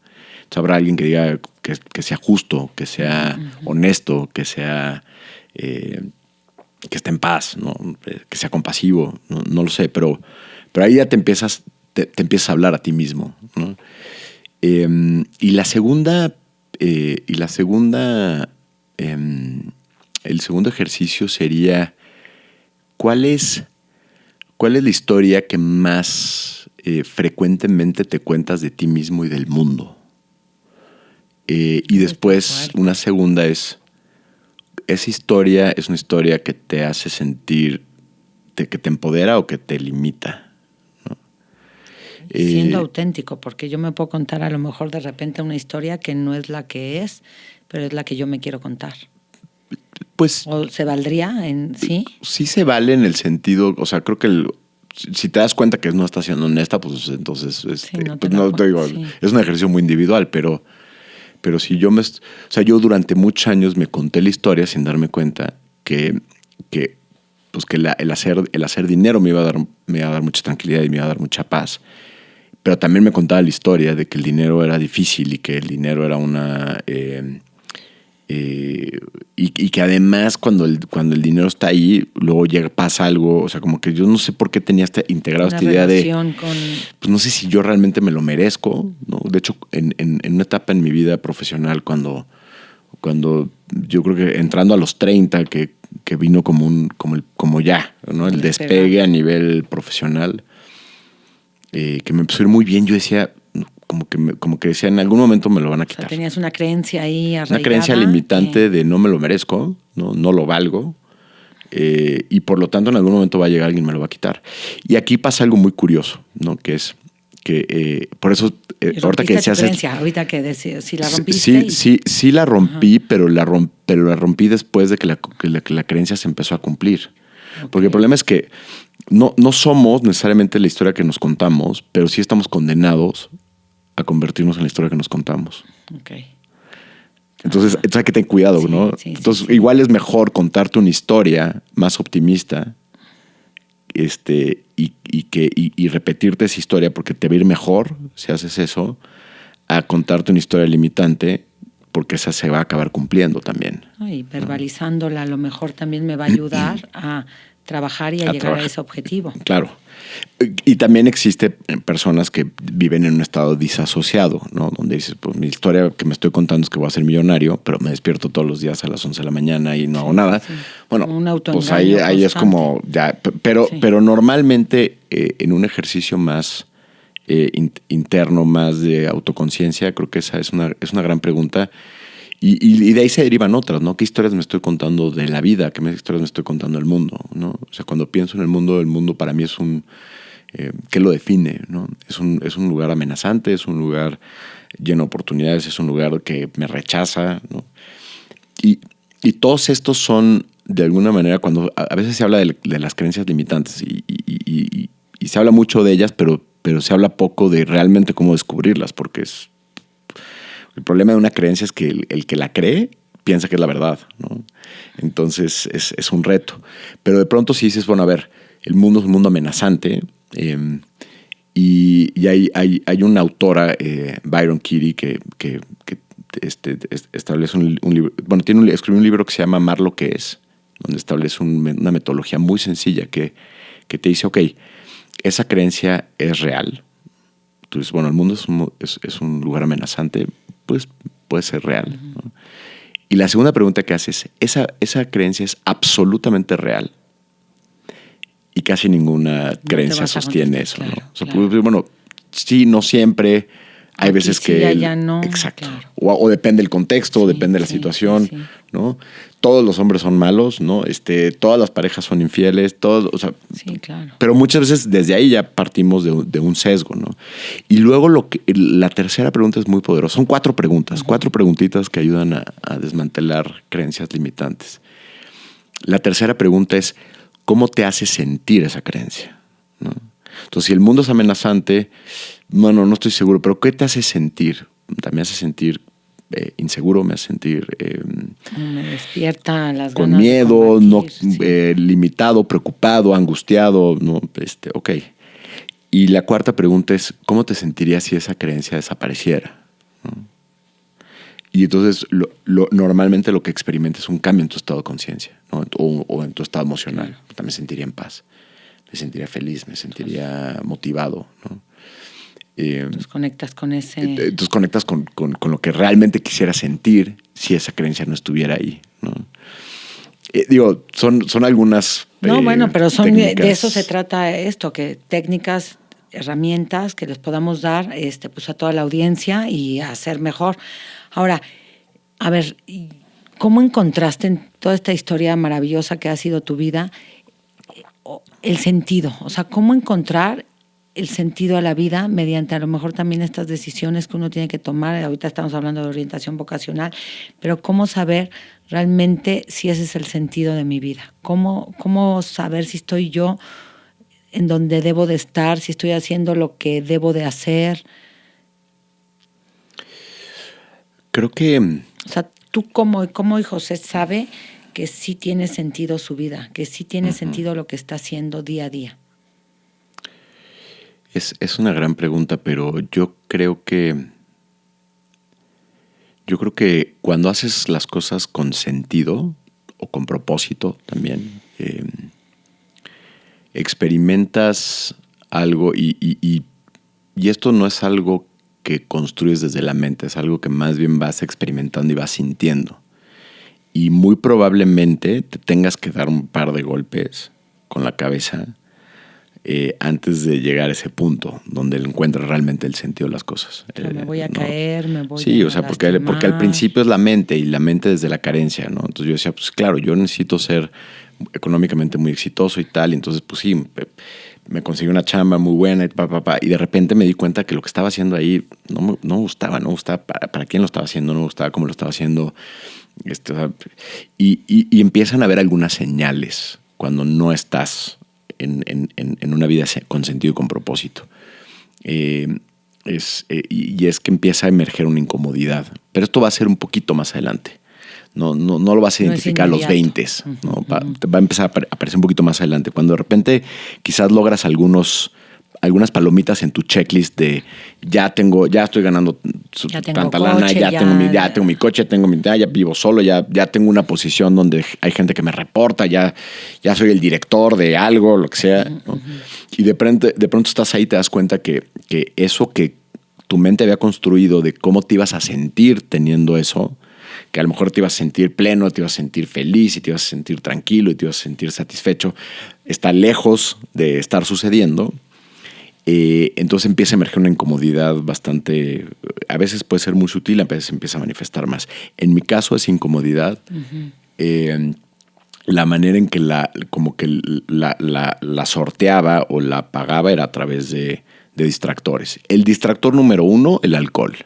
Entonces, habrá alguien que diga que sea justo, que sea honesto, que sea que esté en paz, ¿no? Que sea compasivo, no lo sé, pero ahí ya te empiezas a hablar a ti mismo, ¿no? Y la segunda, el segundo ejercicio sería, ¿cuál es la historia que más frecuentemente te cuentas de ti mismo y del mundo? Y después, una segunda es, ¿esa historia es una historia que te hace sentir, que te empodera o que te limita? ¿No? Siendo auténtico, porque yo me puedo contar a lo mejor de repente una historia que no es la que es, pero es la que yo me quiero contar. Pues, ¿O se valdría en sí? Sí se vale en el sentido, o sea, creo que si te das cuenta que no está siendo honesta, pues entonces es un ejercicio muy individual, pero si yo yo durante muchos años me conté la historia sin darme cuenta que el hacer dinero me iba a dar mucha tranquilidad y me iba a dar mucha paz. Pero también me contaba la historia de que el dinero era difícil y que el dinero era una y que además cuando el dinero está ahí, luego pasa algo, o sea, como que yo no sé por qué tenía integrado esta idea de, pues no sé si yo realmente me lo merezco, ¿no? De hecho, en una etapa en mi vida profesional, cuando yo creo que entrando a los 30, que vino como ya, ¿no? El despegue a nivel profesional, que me empezó a ir muy bien, yo decía, como que decía, en algún momento me lo van a quitar. O sea, tenías una creencia ahí arraigada. Una creencia limitante de no me lo merezco, no lo valgo, y por lo tanto en algún momento va a llegar alguien y me lo va a quitar. Y aquí pasa algo muy curioso, ¿no? Que es que por eso ahorita que decías creencia, ahorita que decías, si la rompiste. Sí la rompí, pero la rompí después de que la creencia se empezó a cumplir. Okay. Porque el problema es que no somos necesariamente la historia que nos contamos, pero sí estamos condenados a convertirnos en la historia que nos contamos. Okay. Entonces hay que tener cuidado, ¿no? Entonces, igual es mejor contarte una historia más optimista y repetirte esa historia porque te va a ir mejor si haces eso, a contarte una historia limitante porque esa se va a acabar cumpliendo también. Y verbalizándola a lo mejor también me va a ayudar a trabajar y a llegar a ese objetivo. Claro. Y también existen personas que viven en un estado disasociado, ¿no? Donde dices, pues mi historia que me estoy contando es que voy a ser millonario, pero me despierto todos los días a las 11 de la mañana y no hago nada. Sí. Bueno, pues ahí es como ya, pero normalmente en un ejercicio más interno, más de autoconciencia, creo que esa es una gran pregunta. Y de ahí se derivan otras, ¿no? ¿Qué historias me estoy contando de la vida? ¿Qué historias me estoy contando del mundo? ¿No? O sea, cuando pienso en el mundo para mí es ¿qué lo define? ¿No? Es un lugar amenazante, es un lugar lleno de oportunidades, es un lugar que me rechaza, ¿no? Y todos estos son, de alguna manera, cuando a veces se habla de las creencias limitantes y se habla mucho de ellas, pero se habla poco de realmente cómo descubrirlas, porque el problema de una creencia es que el que la cree piensa que es la verdad, ¿no? Entonces es un reto. Pero de pronto si dices, bueno, a ver, el mundo es un mundo amenazante y hay una autora, Byron Katie, que establece un libro, bueno, escribió un libro que se llama Amar lo que es, donde establece una metodología muy sencilla que que te dice, ok, esa creencia es real. Tú dices, bueno, el mundo es un lugar amenazante, pues puede ser real, ¿no? Y la segunda pregunta que haces, ¿esa creencia es absolutamente real? Y casi ninguna creencia sostiene eso, claro, ¿no? O sea, claro. pues, bueno, sí, no siempre. Hay Aquí veces sí, que... allá no, exacto. claro. O depende del contexto, o depende de la situación, sí. ¿no? Todos los hombres son malos, ¿no? Todas las parejas son infieles, todos, o sea... Sí, claro. Pero muchas veces desde ahí ya partimos de un sesgo, ¿no? Y luego la tercera pregunta es muy poderosa. Son 4 preguntas, 4 preguntitas que ayudan a desmantelar creencias limitantes. La tercera pregunta es, ¿cómo te hace sentir esa creencia? ¿No? Entonces, si el mundo es amenazante, bueno, no estoy seguro, pero ¿qué te hace sentir? Me hace sentir inseguro, me hace sentir... me despierta las con ganas miedo, de no, combatir, limitado, preocupado, angustiado, ¿no? Ok. Y la cuarta pregunta es, ¿cómo te sentirías si esa creencia desapareciera? ¿No? Y entonces, normalmente lo que experimentas es un cambio en tu estado de conciencia, ¿no? O en tu estado emocional. Me sentiría en paz, me sentiría feliz, me sentiría motivado, ¿no? Entonces conectas con ese... Entonces conectas con lo que realmente quisiera sentir si esa creencia no estuviera ahí, ¿no? Digo, son algunas No, bueno, pero técnicas. de eso se trata esto, que técnicas, herramientas que les podamos dar pues a toda la audiencia y hacer mejor. Ahora, a ver, ¿cómo encontraste en toda esta historia maravillosa que ha sido tu vida el sentido? O sea, ¿cómo encontrar el sentido a la vida mediante a lo mejor también estas decisiones que uno tiene que tomar? Ahorita estamos hablando de orientación vocacional, pero ¿cómo saber realmente si ese es el sentido de mi vida? ¿Cómo saber si estoy yo en donde debo de estar, si estoy haciendo lo que debo de hacer? Creo que... O sea, tú como José sabe que sí tiene sentido su vida, que sí tiene sentido lo que está haciendo día a día. Es una gran pregunta, pero yo creo que cuando haces las cosas con sentido o con propósito también, experimentas algo y esto no es algo que construyes desde la mente, es algo que más bien vas experimentando y vas sintiendo. Y muy probablemente te tengas que dar un par de golpes con la cabeza antes de llegar a ese punto donde encuentras realmente el sentido de las cosas. Me voy a caer, me voy sí, a o sea, porque al principio es la mente y la mente desde la carencia, ¿no? Entonces yo decía, pues claro, yo necesito ser económicamente muy exitoso y tal, y entonces pues sí, me conseguí una chamba muy buena y de repente me di cuenta que lo que estaba haciendo ahí no me gustaba, para quién lo estaba haciendo, no me gustaba cómo lo estaba haciendo. O sea, y empiezan a haber algunas señales cuando no estás en una vida con sentido y con propósito. Y es que empieza a emerger una incomodidad. Pero esto va a ser un poquito más adelante. No lo vas a identificar a los 20, ¿no? Va a empezar a aparecer un poquito más adelante. Cuando de repente quizás logras algunas palomitas en tu checklist de ya estoy ganando tanta lana, ya tengo mi coche, ya vivo solo, ya tengo una posición donde hay gente que me reporta, ya soy el director de algo, lo que sea, ¿no? Y de pronto estás ahí y te das cuenta que eso que tu mente había construido de cómo te ibas a sentir teniendo eso, que a lo mejor te ibas a sentir pleno, te ibas a sentir feliz y te ibas a sentir tranquilo y te ibas a sentir satisfecho, está lejos de estar sucediendo. Entonces empieza a emerger una incomodidad bastante, a veces puede ser muy sutil, a veces empieza a manifestar más. En mi caso, esa incomodidad, la manera en que la sorteaba o la apagaba era a través de distractores. El distractor número 1, el alcohol.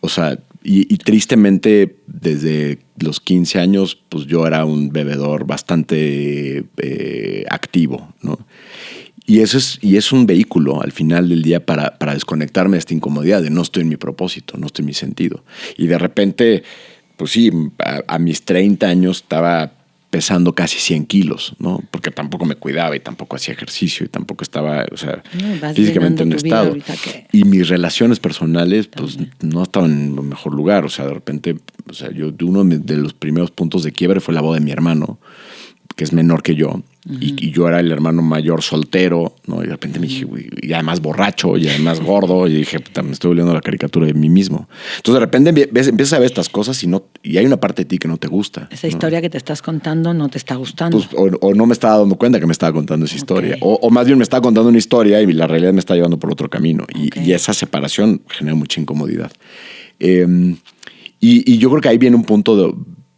O sea, y tristemente desde los 15 años, pues yo era un bebedor bastante activo, ¿no? Y es un vehículo al final del día para desconectarme de esta incomodidad de no estoy en mi propósito, no estoy en mi sentido. Y de repente, pues sí, a mis 30 años estaba pesando casi 100 kilos, ¿no? Porque tampoco me cuidaba y tampoco hacía ejercicio y tampoco estaba, o sea, físicamente en estado. Y mis relaciones personales, pues no estaban en el mejor lugar. O sea, de repente, uno de los primeros puntos de quiebre fue la boda de mi hermano, que es menor que yo, y yo era el hermano mayor soltero, ¿no? Y de repente me dije, güey, y además borracho, y además gordo, y dije, puta, me estoy volviendo la caricatura de mí mismo. Entonces de repente empiezas a ver estas cosas y hay una parte de ti que no te gusta. Esa historia que te estás contando no te está gustando. Pues, o no me estaba dando cuenta que me estaba contando esa historia. O más bien me estaba contando una historia y la realidad me está llevando por otro camino. Y esa separación genera mucha incomodidad. Y yo creo que ahí viene un punto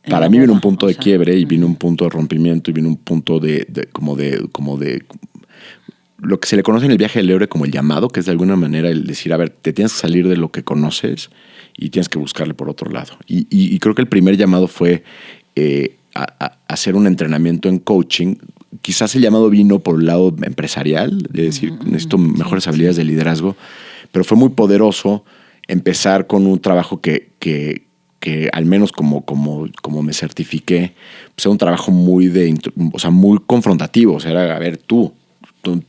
para mí viene un punto de quiebre y viene un punto de rompimiento y viene un punto de lo que se le conoce en el viaje del héroe como el llamado, que es de alguna manera el decir, a ver, te tienes que salir de lo que conoces y tienes que buscarle por otro lado. Y creo que el primer llamado fue a hacer un entrenamiento en coaching. Quizás el llamado vino por el lado empresarial, de decir, necesito mejores habilidades de liderazgo, pero fue muy poderoso empezar con un trabajo que al menos como me certifiqué, pues era un trabajo muy muy confrontativo. O sea, era, a ver, tu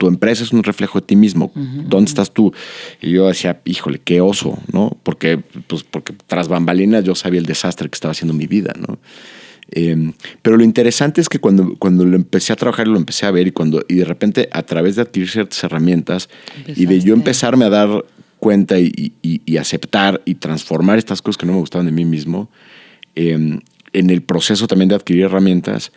empresa es un reflejo de ti mismo. ¿Dónde estás tú? Y yo decía, híjole, qué oso, ¿no? Porque tras bambalinas yo sabía el desastre que estaba haciendo mi vida, ¿no? Pero lo interesante es que cuando lo empecé a trabajar, lo empecé a ver y de repente a través de adquirir ciertas herramientas y de yo empezarme a dar cuenta y aceptar y transformar estas cosas que no me gustaban de mí mismo, en el proceso también de adquirir herramientas,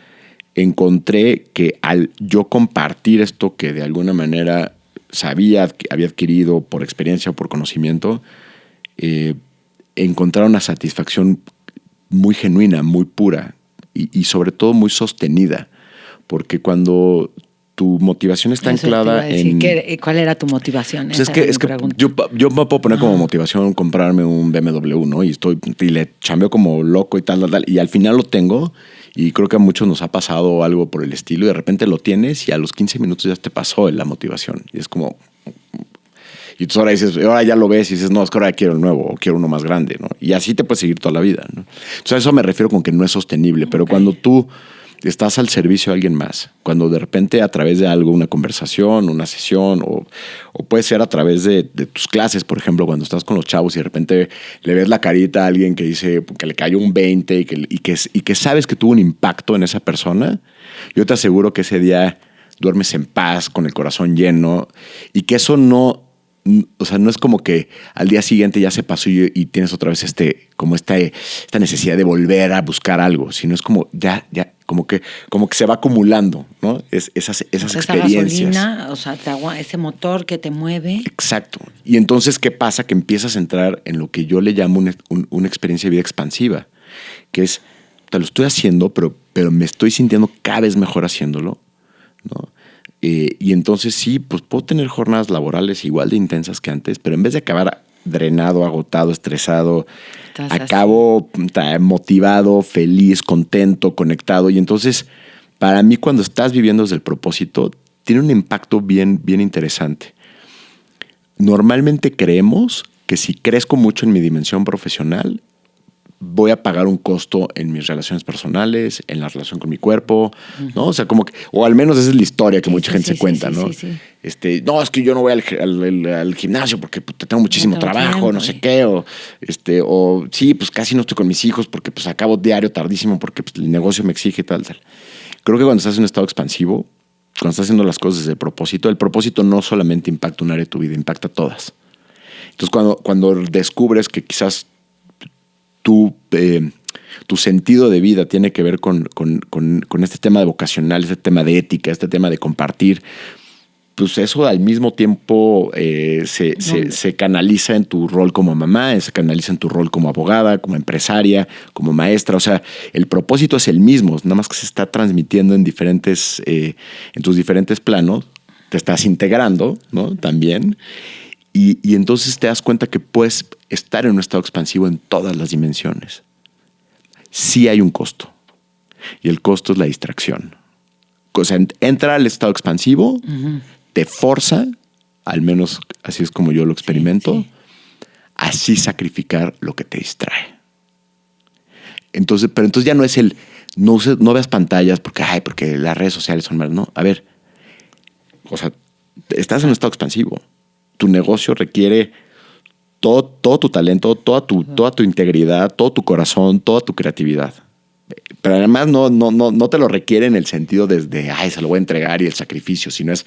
encontré que al yo compartir esto que de alguna manera había adquirido por experiencia o por conocimiento, encontrar una satisfacción muy genuina, muy pura y sobre todo muy sostenida, porque cuando tu motivación está anclada en... ¿Cuál era tu motivación? Pues es que yo me puedo poner como motivación comprarme un BMW, ¿no? Y le chambeo como loco y tal. Y al final lo tengo y creo que a muchos nos ha pasado algo por el estilo y de repente lo tienes y a los 15 minutos ya te pasó la motivación. Y es como... Y entonces ahora ya lo ves y dices, no, es que ahora quiero el nuevo o quiero uno más grande, ¿no? Y así te puedes seguir toda la vida, ¿no? Entonces a eso me refiero con que no es sostenible, pero cuando tú estás al servicio de alguien más, cuando de repente a través de algo, una conversación, una sesión, o puede ser a través de tus clases, por ejemplo, cuando estás con los chavos y de repente le ves la carita a alguien que dice que le cayó un 20 y que sabes que tuvo un impacto en esa persona, yo te aseguro que ese día duermes en paz, con el corazón lleno, y que eso no es como que al día siguiente ya se pasó y tienes otra vez esta necesidad de volver a buscar algo, sino es como ya como que se va acumulando, ¿no? Esas experiencias. Esa gasolina, ese motor que te mueve. Exacto. Y entonces, ¿qué pasa? Que empiezas a entrar en lo que yo le llamo una experiencia de vida expansiva, que es, te lo estoy haciendo, pero me estoy sintiendo cada vez mejor haciéndolo, ¿no? Y entonces sí, pues puedo tener jornadas laborales igual de intensas que antes, pero en vez de acabar drenado, agotado, estresado, acabo motivado, feliz, contento, conectado. Y entonces, para mí, cuando estás viviendo desde el propósito, tiene un impacto bien, bien interesante. Normalmente creemos que si crezco mucho en mi dimensión profesional, voy a pagar un costo en mis relaciones personales, en la relación con mi cuerpo, ¿no? O sea, como que, o al menos esa es la historia que mucha gente se cuenta, ¿no? Sí. No, es que yo no voy al gimnasio porque tengo muchísimo trabajo, no sé qué, o sí, pues casi no estoy con mis hijos porque pues acabo diario tardísimo porque pues, el negocio me exige tal. Creo que cuando estás en un estado expansivo, cuando estás haciendo las cosas desde el propósito no solamente impacta un área de tu vida, impacta todas. Entonces, cuando descubres que quizás tu sentido de vida tiene que ver con este tema de vocacional, este tema de ética, este tema de compartir, pues eso al mismo tiempo se canaliza en tu rol como mamá, se canaliza en tu rol como abogada, como empresaria, como maestra. O sea, el propósito es el mismo, nada más que se está transmitiendo en tus diferentes planos, te estás integrando, ¿no? También. Y entonces te das cuenta que puedes estar en un estado expansivo en todas las dimensiones. Sí hay un costo. Y el costo es la distracción. O sea, entra al estado expansivo, te forza, al menos así es como yo lo experimento, así sacrificar lo que te distrae. Entonces ya no es no veas pantallas porque las redes sociales son malas. No, a ver, o sea, estás en un estado expansivo. Tu negocio requiere todo tu talento, toda tu integridad, todo tu corazón, toda tu creatividad. Pero además no te lo requiere en el sentido desde, se lo voy a entregar y el sacrificio, sino es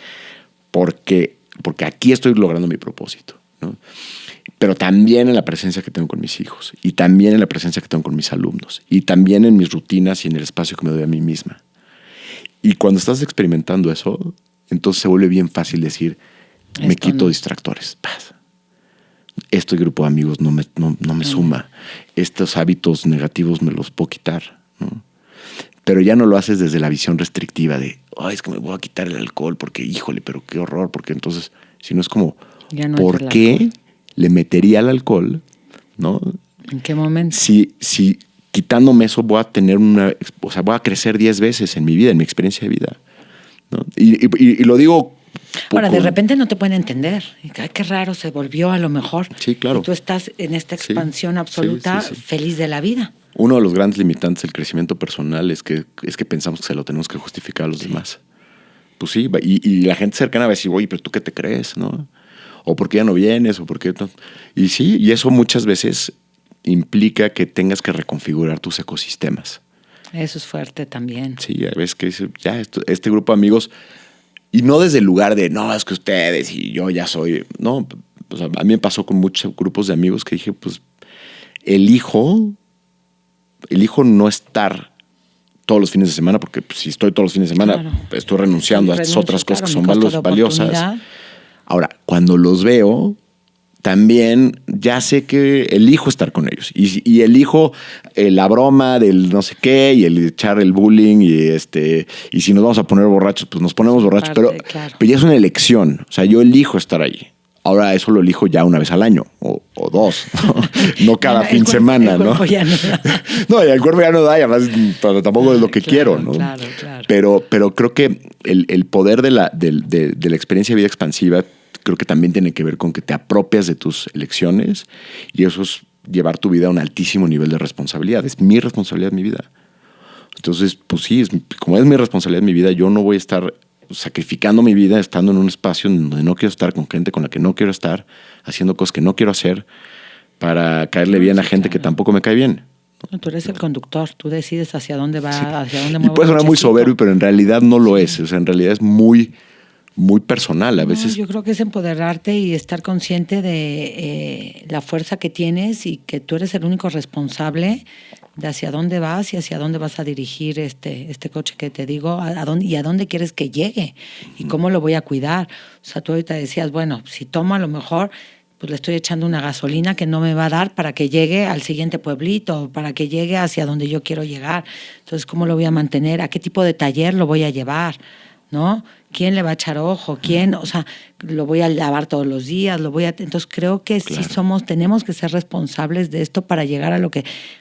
porque aquí estoy logrando mi propósito, ¿no? Pero también en la presencia que tengo con mis hijos, y también en la presencia que tengo con mis alumnos, y también en mis rutinas y en el espacio que me doy a mí misma. Y cuando estás experimentando eso, entonces se vuelve bien fácil decir, me quito distractores. Paz. Este grupo de amigos no me suma. Estos hábitos negativos me los puedo quitar, ¿no? Pero ya no lo haces desde la visión restrictiva de, es que me voy a quitar el alcohol porque, híjole, pero qué horror. Porque entonces, si no es como, ¿por qué le metería al alcohol, ¿no? ¿En qué momento? Si quitándome eso voy a crecer 10 veces en mi vida, en mi experiencia de vida, ¿no? Y lo digo. Ahora, de repente no te pueden entender. Ay, qué raro, se volvió a lo mejor. Sí, claro. Y tú estás en esta expansión absoluta, feliz de la vida. Uno de los grandes limitantes del crecimiento personal es que pensamos que se lo tenemos que justificar a los demás. Pues sí, y la gente cercana va a decir, oye, pero ¿tú qué te crees, no? O ¿por qué ya no vienes? O ¿por qué no? Y sí, y eso muchas veces implica que tengas que reconfigurar tus ecosistemas. Eso es fuerte también. Sí, a veces que dices, ya, este grupo de amigos, y no desde el lugar de, no, es que ustedes y yo ya soy, no, pues a mí me pasó con muchos grupos de amigos que dije, pues, elijo no estar todos los fines de semana, porque pues, si estoy todos los fines de semana, estoy renunciando a estas otras cosas que son valiosas. Ahora, cuando los veo, también ya sé que elijo estar con ellos. Y elijo la broma del no sé qué y el echar el bullying y si nos vamos a poner borrachos, pues nos ponemos borrachos. Pero ya es una elección. O sea, yo elijo estar ahí. Ahora eso lo elijo ya una vez al año o dos, no cada fin de semana, ¿no? El cuerpo ya no da. No, el cuerpo ya no da, y además tampoco es lo que quiero, ¿no? Claro. Pero creo que el poder de la experiencia de vida expansiva creo que también tiene que ver con que te apropias de tus elecciones, y eso es llevar tu vida a un altísimo nivel de responsabilidad. Es mi responsabilidad, mi vida. Entonces, pues sí, como es mi responsabilidad, mi vida, yo no voy a estar sacrificando mi vida estando en un espacio donde no quiero estar, con gente con la que no quiero estar, haciendo cosas que no quiero hacer para caerle bien a gente que tampoco me cae bien. No, tú eres el conductor, tú decides hacia dónde va, hacia dónde mueve. Y puede sonar muy soberbio, pero en realidad no lo es. O sea, en realidad es muy personal a veces. Yo creo que es empoderarte y estar consciente de la fuerza que tienes y que tú eres el único responsable de hacia dónde vas y hacia dónde vas a dirigir este coche que te digo, a dónde quieres que llegue y cómo lo voy a cuidar. O sea, tú ahorita decías, bueno, si tomo a lo mejor, pues le estoy echando una gasolina que no me va a dar para que llegue al siguiente pueblito, para que llegue hacia donde yo quiero llegar. Entonces, ¿cómo lo voy a mantener? ¿A qué tipo de taller lo voy a llevar? ¿No? ¿Quién le va a echar ojo? ¿Quién? O sea, lo voy a lavar todos los días, entonces creo que sí tenemos que ser responsables de esto para llegar a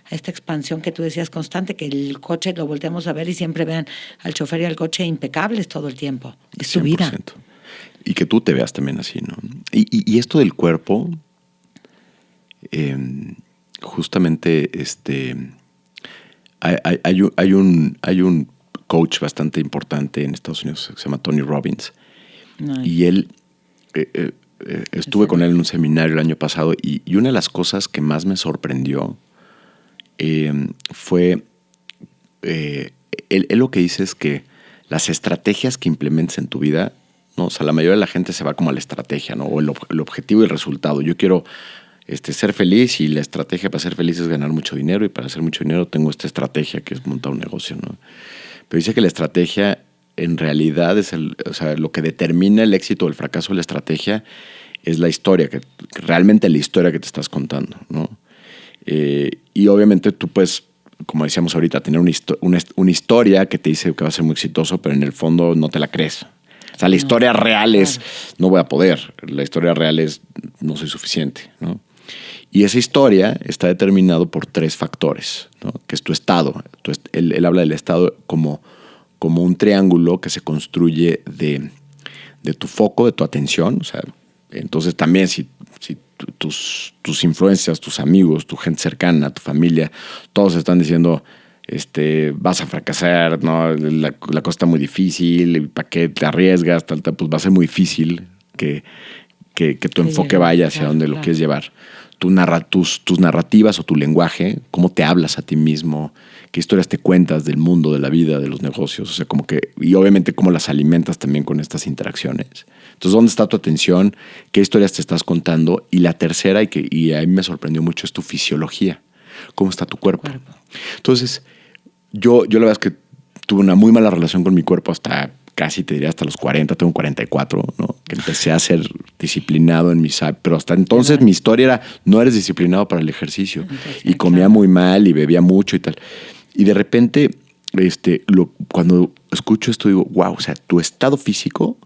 esta expansión que tú decías constante, que el coche lo volteamos a ver y siempre vean al chofer y al coche impecables todo el tiempo. Es tu vida. Y que tú te veas también así, ¿no? Y esto del cuerpo, justamente hay un coach bastante importante en Estados Unidos que se llama Tony Robbins. Y él, estuve con él en un seminario el año pasado, y una de las cosas que más me sorprendió fue, él lo que dice es que las estrategias que implementes en tu vida, ¿no? O sea, la mayoría de la gente se va como a la estrategia, ¿no? O el objetivo y el resultado. Yo quiero ser feliz, y la estrategia para ser feliz es ganar mucho dinero, y para hacer mucho dinero tengo esta estrategia que es montar un negocio, ¿no? Pero dice que la estrategia en realidad es lo que determina el éxito o el fracaso de la estrategia es la historia, realmente la historia que te estás contando, ¿no? Y obviamente tú puedes, como decíamos ahorita, tener una historia que te dice que va a ser muy exitoso, pero en el fondo no te la crees. O sea, la historia real es, no voy a poder. La historia real es, no soy suficiente, ¿no? Y esa historia está determinado por 3 factores, ¿no? Que es tu estado. Él habla del estado como un triángulo que se construye de tu foco, de tu atención. O sea, entonces también si tus influencias, tus amigos, tu gente cercana, tu familia, todos están diciendo, vas a fracasar, ¿no? La cosa está muy difícil, ¿para qué te arriesgas? Pues va a ser muy difícil que tu enfoque vaya hacia donde lo quieres llevar. tus narrativas o tu lenguaje, cómo te hablas a ti mismo, qué historias te cuentas del mundo, de la vida, de los negocios, o sea, como que, y obviamente cómo las alimentas también con estas interacciones. Entonces, ¿dónde está tu atención? ¿Qué historias te estás contando? Y la tercera, y a mí me sorprendió mucho, es tu fisiología. ¿Cómo está tu cuerpo? Entonces, yo la verdad es que tuve una muy mala relación con mi cuerpo hasta casi, te diría, hasta los 40, tengo 44, ¿no? Que empecé a ser disciplinado en mis hábitos. Pero hasta entonces mi historia era, no eres disciplinado para el ejercicio. Entonces, y comía muy mal y bebía mucho y tal. Y de repente, cuando escucho esto, digo, wow, o sea, tu estado físico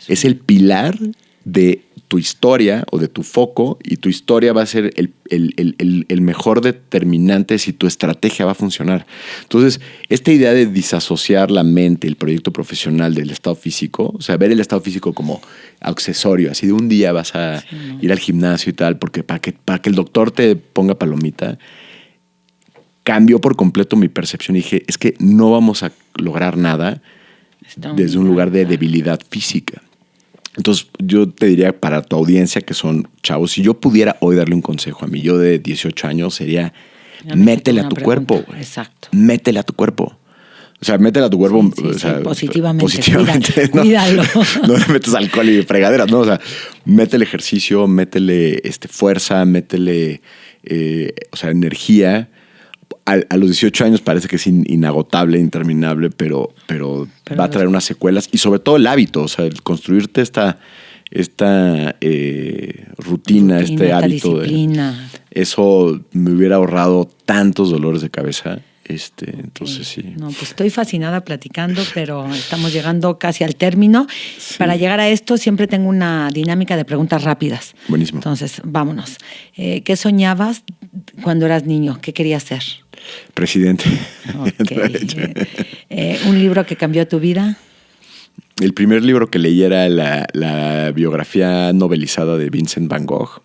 es el pilar de tu historia o de tu foco, y tu historia va a ser el mejor determinante si tu estrategia va a funcionar. Entonces, esta idea de disasociar la mente, el proyecto profesional del estado físico, o sea, ver el estado físico como accesorio, así de un día vas a ir al gimnasio y tal, porque para que el doctor te ponga palomita, cambió por completo mi percepción y dije, es que no vamos a lograr nada desde un lugar de debilidad física. Entonces, yo te diría para tu audiencia, que son chavos, si yo pudiera hoy darle un consejo a mí, yo de 18 años, sería métele a tu cuerpo. Exacto. Métele a tu cuerpo. O sea, métele a tu cuerpo. Sí, o sea, positivamente. ¿no? Cuídalo. No le metes alcohol y fregaderas, ¿no? O sea, métele ejercicio, métele fuerza, métele energía. A los 18 años parece que es inagotable, interminable, pero va a traer unas secuelas, y sobre todo el hábito, o sea, el construirte esta rutina, este hábito. Disciplina. Eso me hubiera ahorrado tantos dolores de cabeza. Entonces sí. No, pues estoy fascinada platicando, pero estamos llegando casi al término. Sí. Para llegar a esto siempre tengo una dinámica de preguntas rápidas. Buenísimo. Entonces, vámonos. ¿Qué soñabas cuando eras niño? ¿Qué querías ser? Presidente. Okay. ¿Un libro que cambió tu vida? El primer libro que leí era la biografía novelizada de Vincent Van Gogh.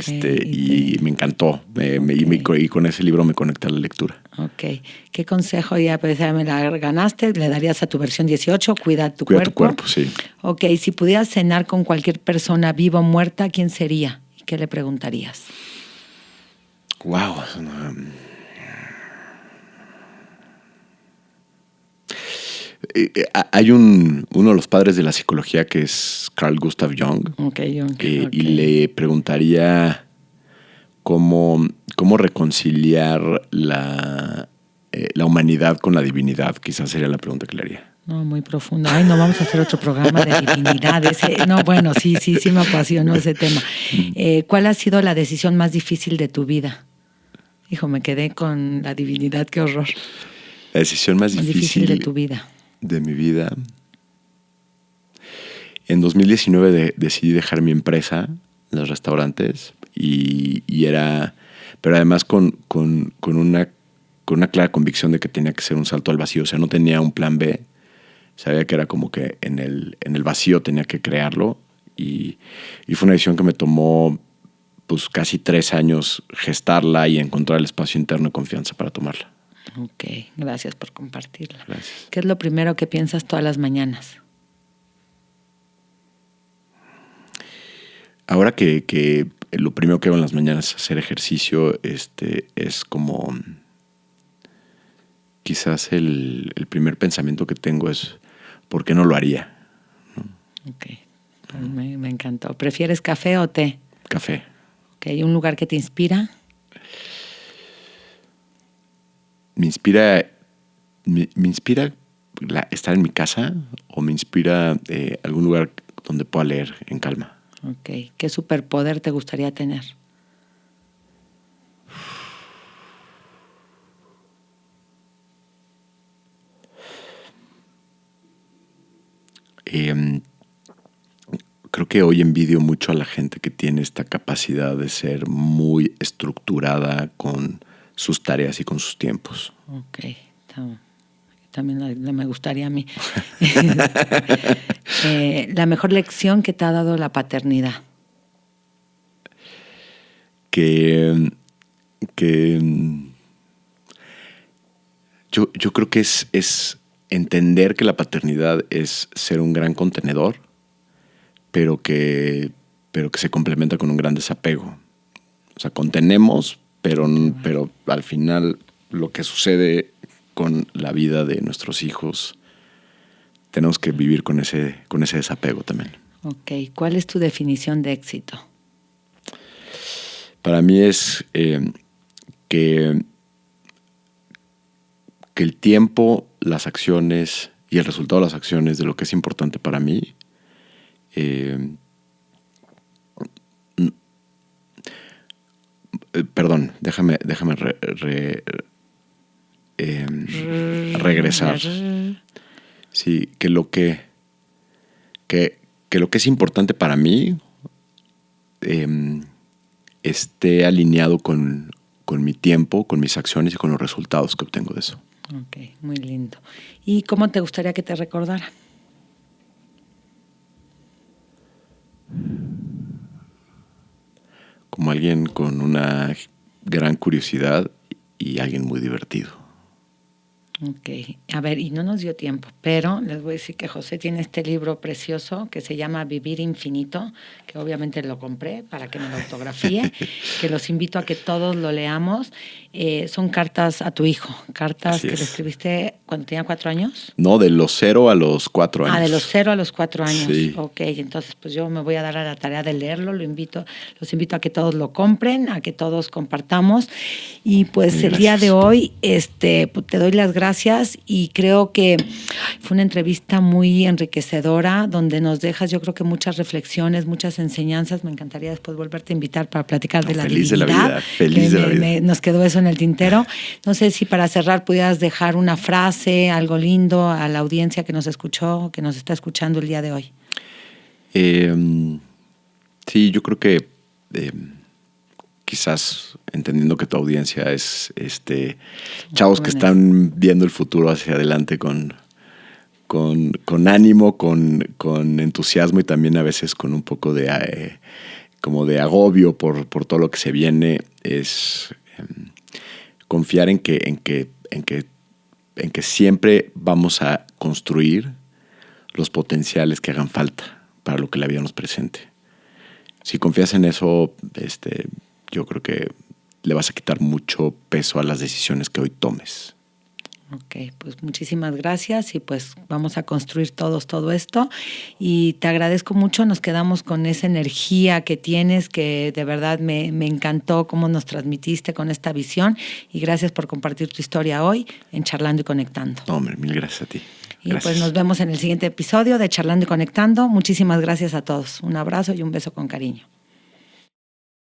Y me encantó. Y con ese libro me conecté a la lectura. Ok. ¿Qué consejo, ya pues ya me la ganaste, le darías a tu versión 18? Cuida tu cuerpo. Cuida tu cuerpo, sí. Ok. Si pudieras cenar con cualquier persona, viva o muerta, ¿quién sería? ¿Y qué le preguntarías? Wow. Hay uno de los padres de la psicología que es Carl Gustav Jung. Jung. Y le preguntaría cómo reconciliar la humanidad con la divinidad. Quizás sería la pregunta que le haría. No, muy profunda. Ay, no, vamos a hacer otro programa de divinidad. Sí me apasionó ese tema. ¿Cuál ha sido la decisión más difícil de tu vida? Hijo, me quedé con la divinidad, qué horror. La decisión más difícil de tu vida. De mi vida. En 2019 decidí dejar mi empresa, los restaurantes, y era, pero además con una clara convicción de que tenía que ser un salto al vacío. O sea, no tenía un plan B. Sabía que era como que en el vacío tenía que crearlo, y fue una decisión que me tomó pues casi 3 años gestarla y encontrar el espacio interno y confianza para tomarla. Ok, gracias por compartirla. Gracias. ¿Qué es lo primero que piensas todas las mañanas? Ahora que lo primero que hago en las mañanas es hacer ejercicio, es como quizás el primer pensamiento que tengo es ¿por qué no lo haría? ¿No? Ok, pues me encantó. ¿Prefieres café o té? Café. Ok, ¿un lugar que te inspira? Me inspira estar en mi casa, o me inspira algún lugar donde pueda leer en calma. Ok. ¿Qué superpoder te gustaría tener? Creo que hoy envidio mucho a la gente que tiene esta capacidad de ser muy estructurada con sus tareas y con sus tiempos. Ok. También me gustaría a mí. La mejor lección que te ha dado la paternidad. Que yo creo que es entender que la paternidad es ser un gran contenedor, pero que se complementa con un gran desapego. O sea, contenemos, pero al final lo que sucede con la vida de nuestros hijos, tenemos que vivir con ese desapego también. Ok, ¿cuál es tu definición de éxito? Para mí es que el tiempo, las acciones y el resultado de las acciones de lo que es importante para mí perdón, déjame regresar. Sí, que lo que es importante para mí esté alineado con mi tiempo, con mis acciones y con los resultados que obtengo de eso. Ok, muy lindo. ¿Y cómo te gustaría que te recordara? Como alguien con una gran curiosidad y alguien muy divertido. Ok, a ver, y no nos dio tiempo, pero les voy a decir que José tiene este libro precioso que se llama Vivir Infinito, que obviamente lo compré para que me lo autografíe, que los invito a que todos lo leamos. Son cartas a tu hijo, cartas que le escribiste cuando tenía 4 años. No, de los 0 a los 4 años. Ah, de los 0 a los 4 años. Sí. Ok, entonces pues yo me voy a dar a la tarea de leerlo, los invito a que todos lo compren, a que todos compartamos. Y pues el día de hoy te doy las gracias y creo que fue una entrevista muy enriquecedora donde nos dejas, yo creo que muchas reflexiones, muchas enseñanzas. Me encantaría después volverte a invitar para platicar de la divinidad. Feliz de la vida. Nos quedó eso en el tintero. No sé si para cerrar pudieras dejar una frase, algo lindo a la audiencia que nos escuchó, que nos está escuchando el día de hoy. Sí, yo creo que quizás entendiendo que tu audiencia es chavos que están viendo el futuro hacia adelante con ánimo, con entusiasmo y también a veces con un poco de como de agobio por todo lo que se viene, es confiar en que siempre vamos a construir los potenciales que hagan falta para lo que la vida nos presente. Si confías en eso, yo creo que le vas a quitar mucho peso a las decisiones que hoy tomes. Ok, pues muchísimas gracias y pues vamos a construir todos todo esto y te agradezco mucho, nos quedamos con esa energía que tienes, que de verdad me encantó cómo nos transmitiste con esta visión y gracias por compartir tu historia hoy en Charlando y Conectando. No, hombre, mil gracias a ti. Y pues nos vemos en el siguiente episodio de Charlando y Conectando. Muchísimas gracias a todos. Un abrazo y un beso con cariño.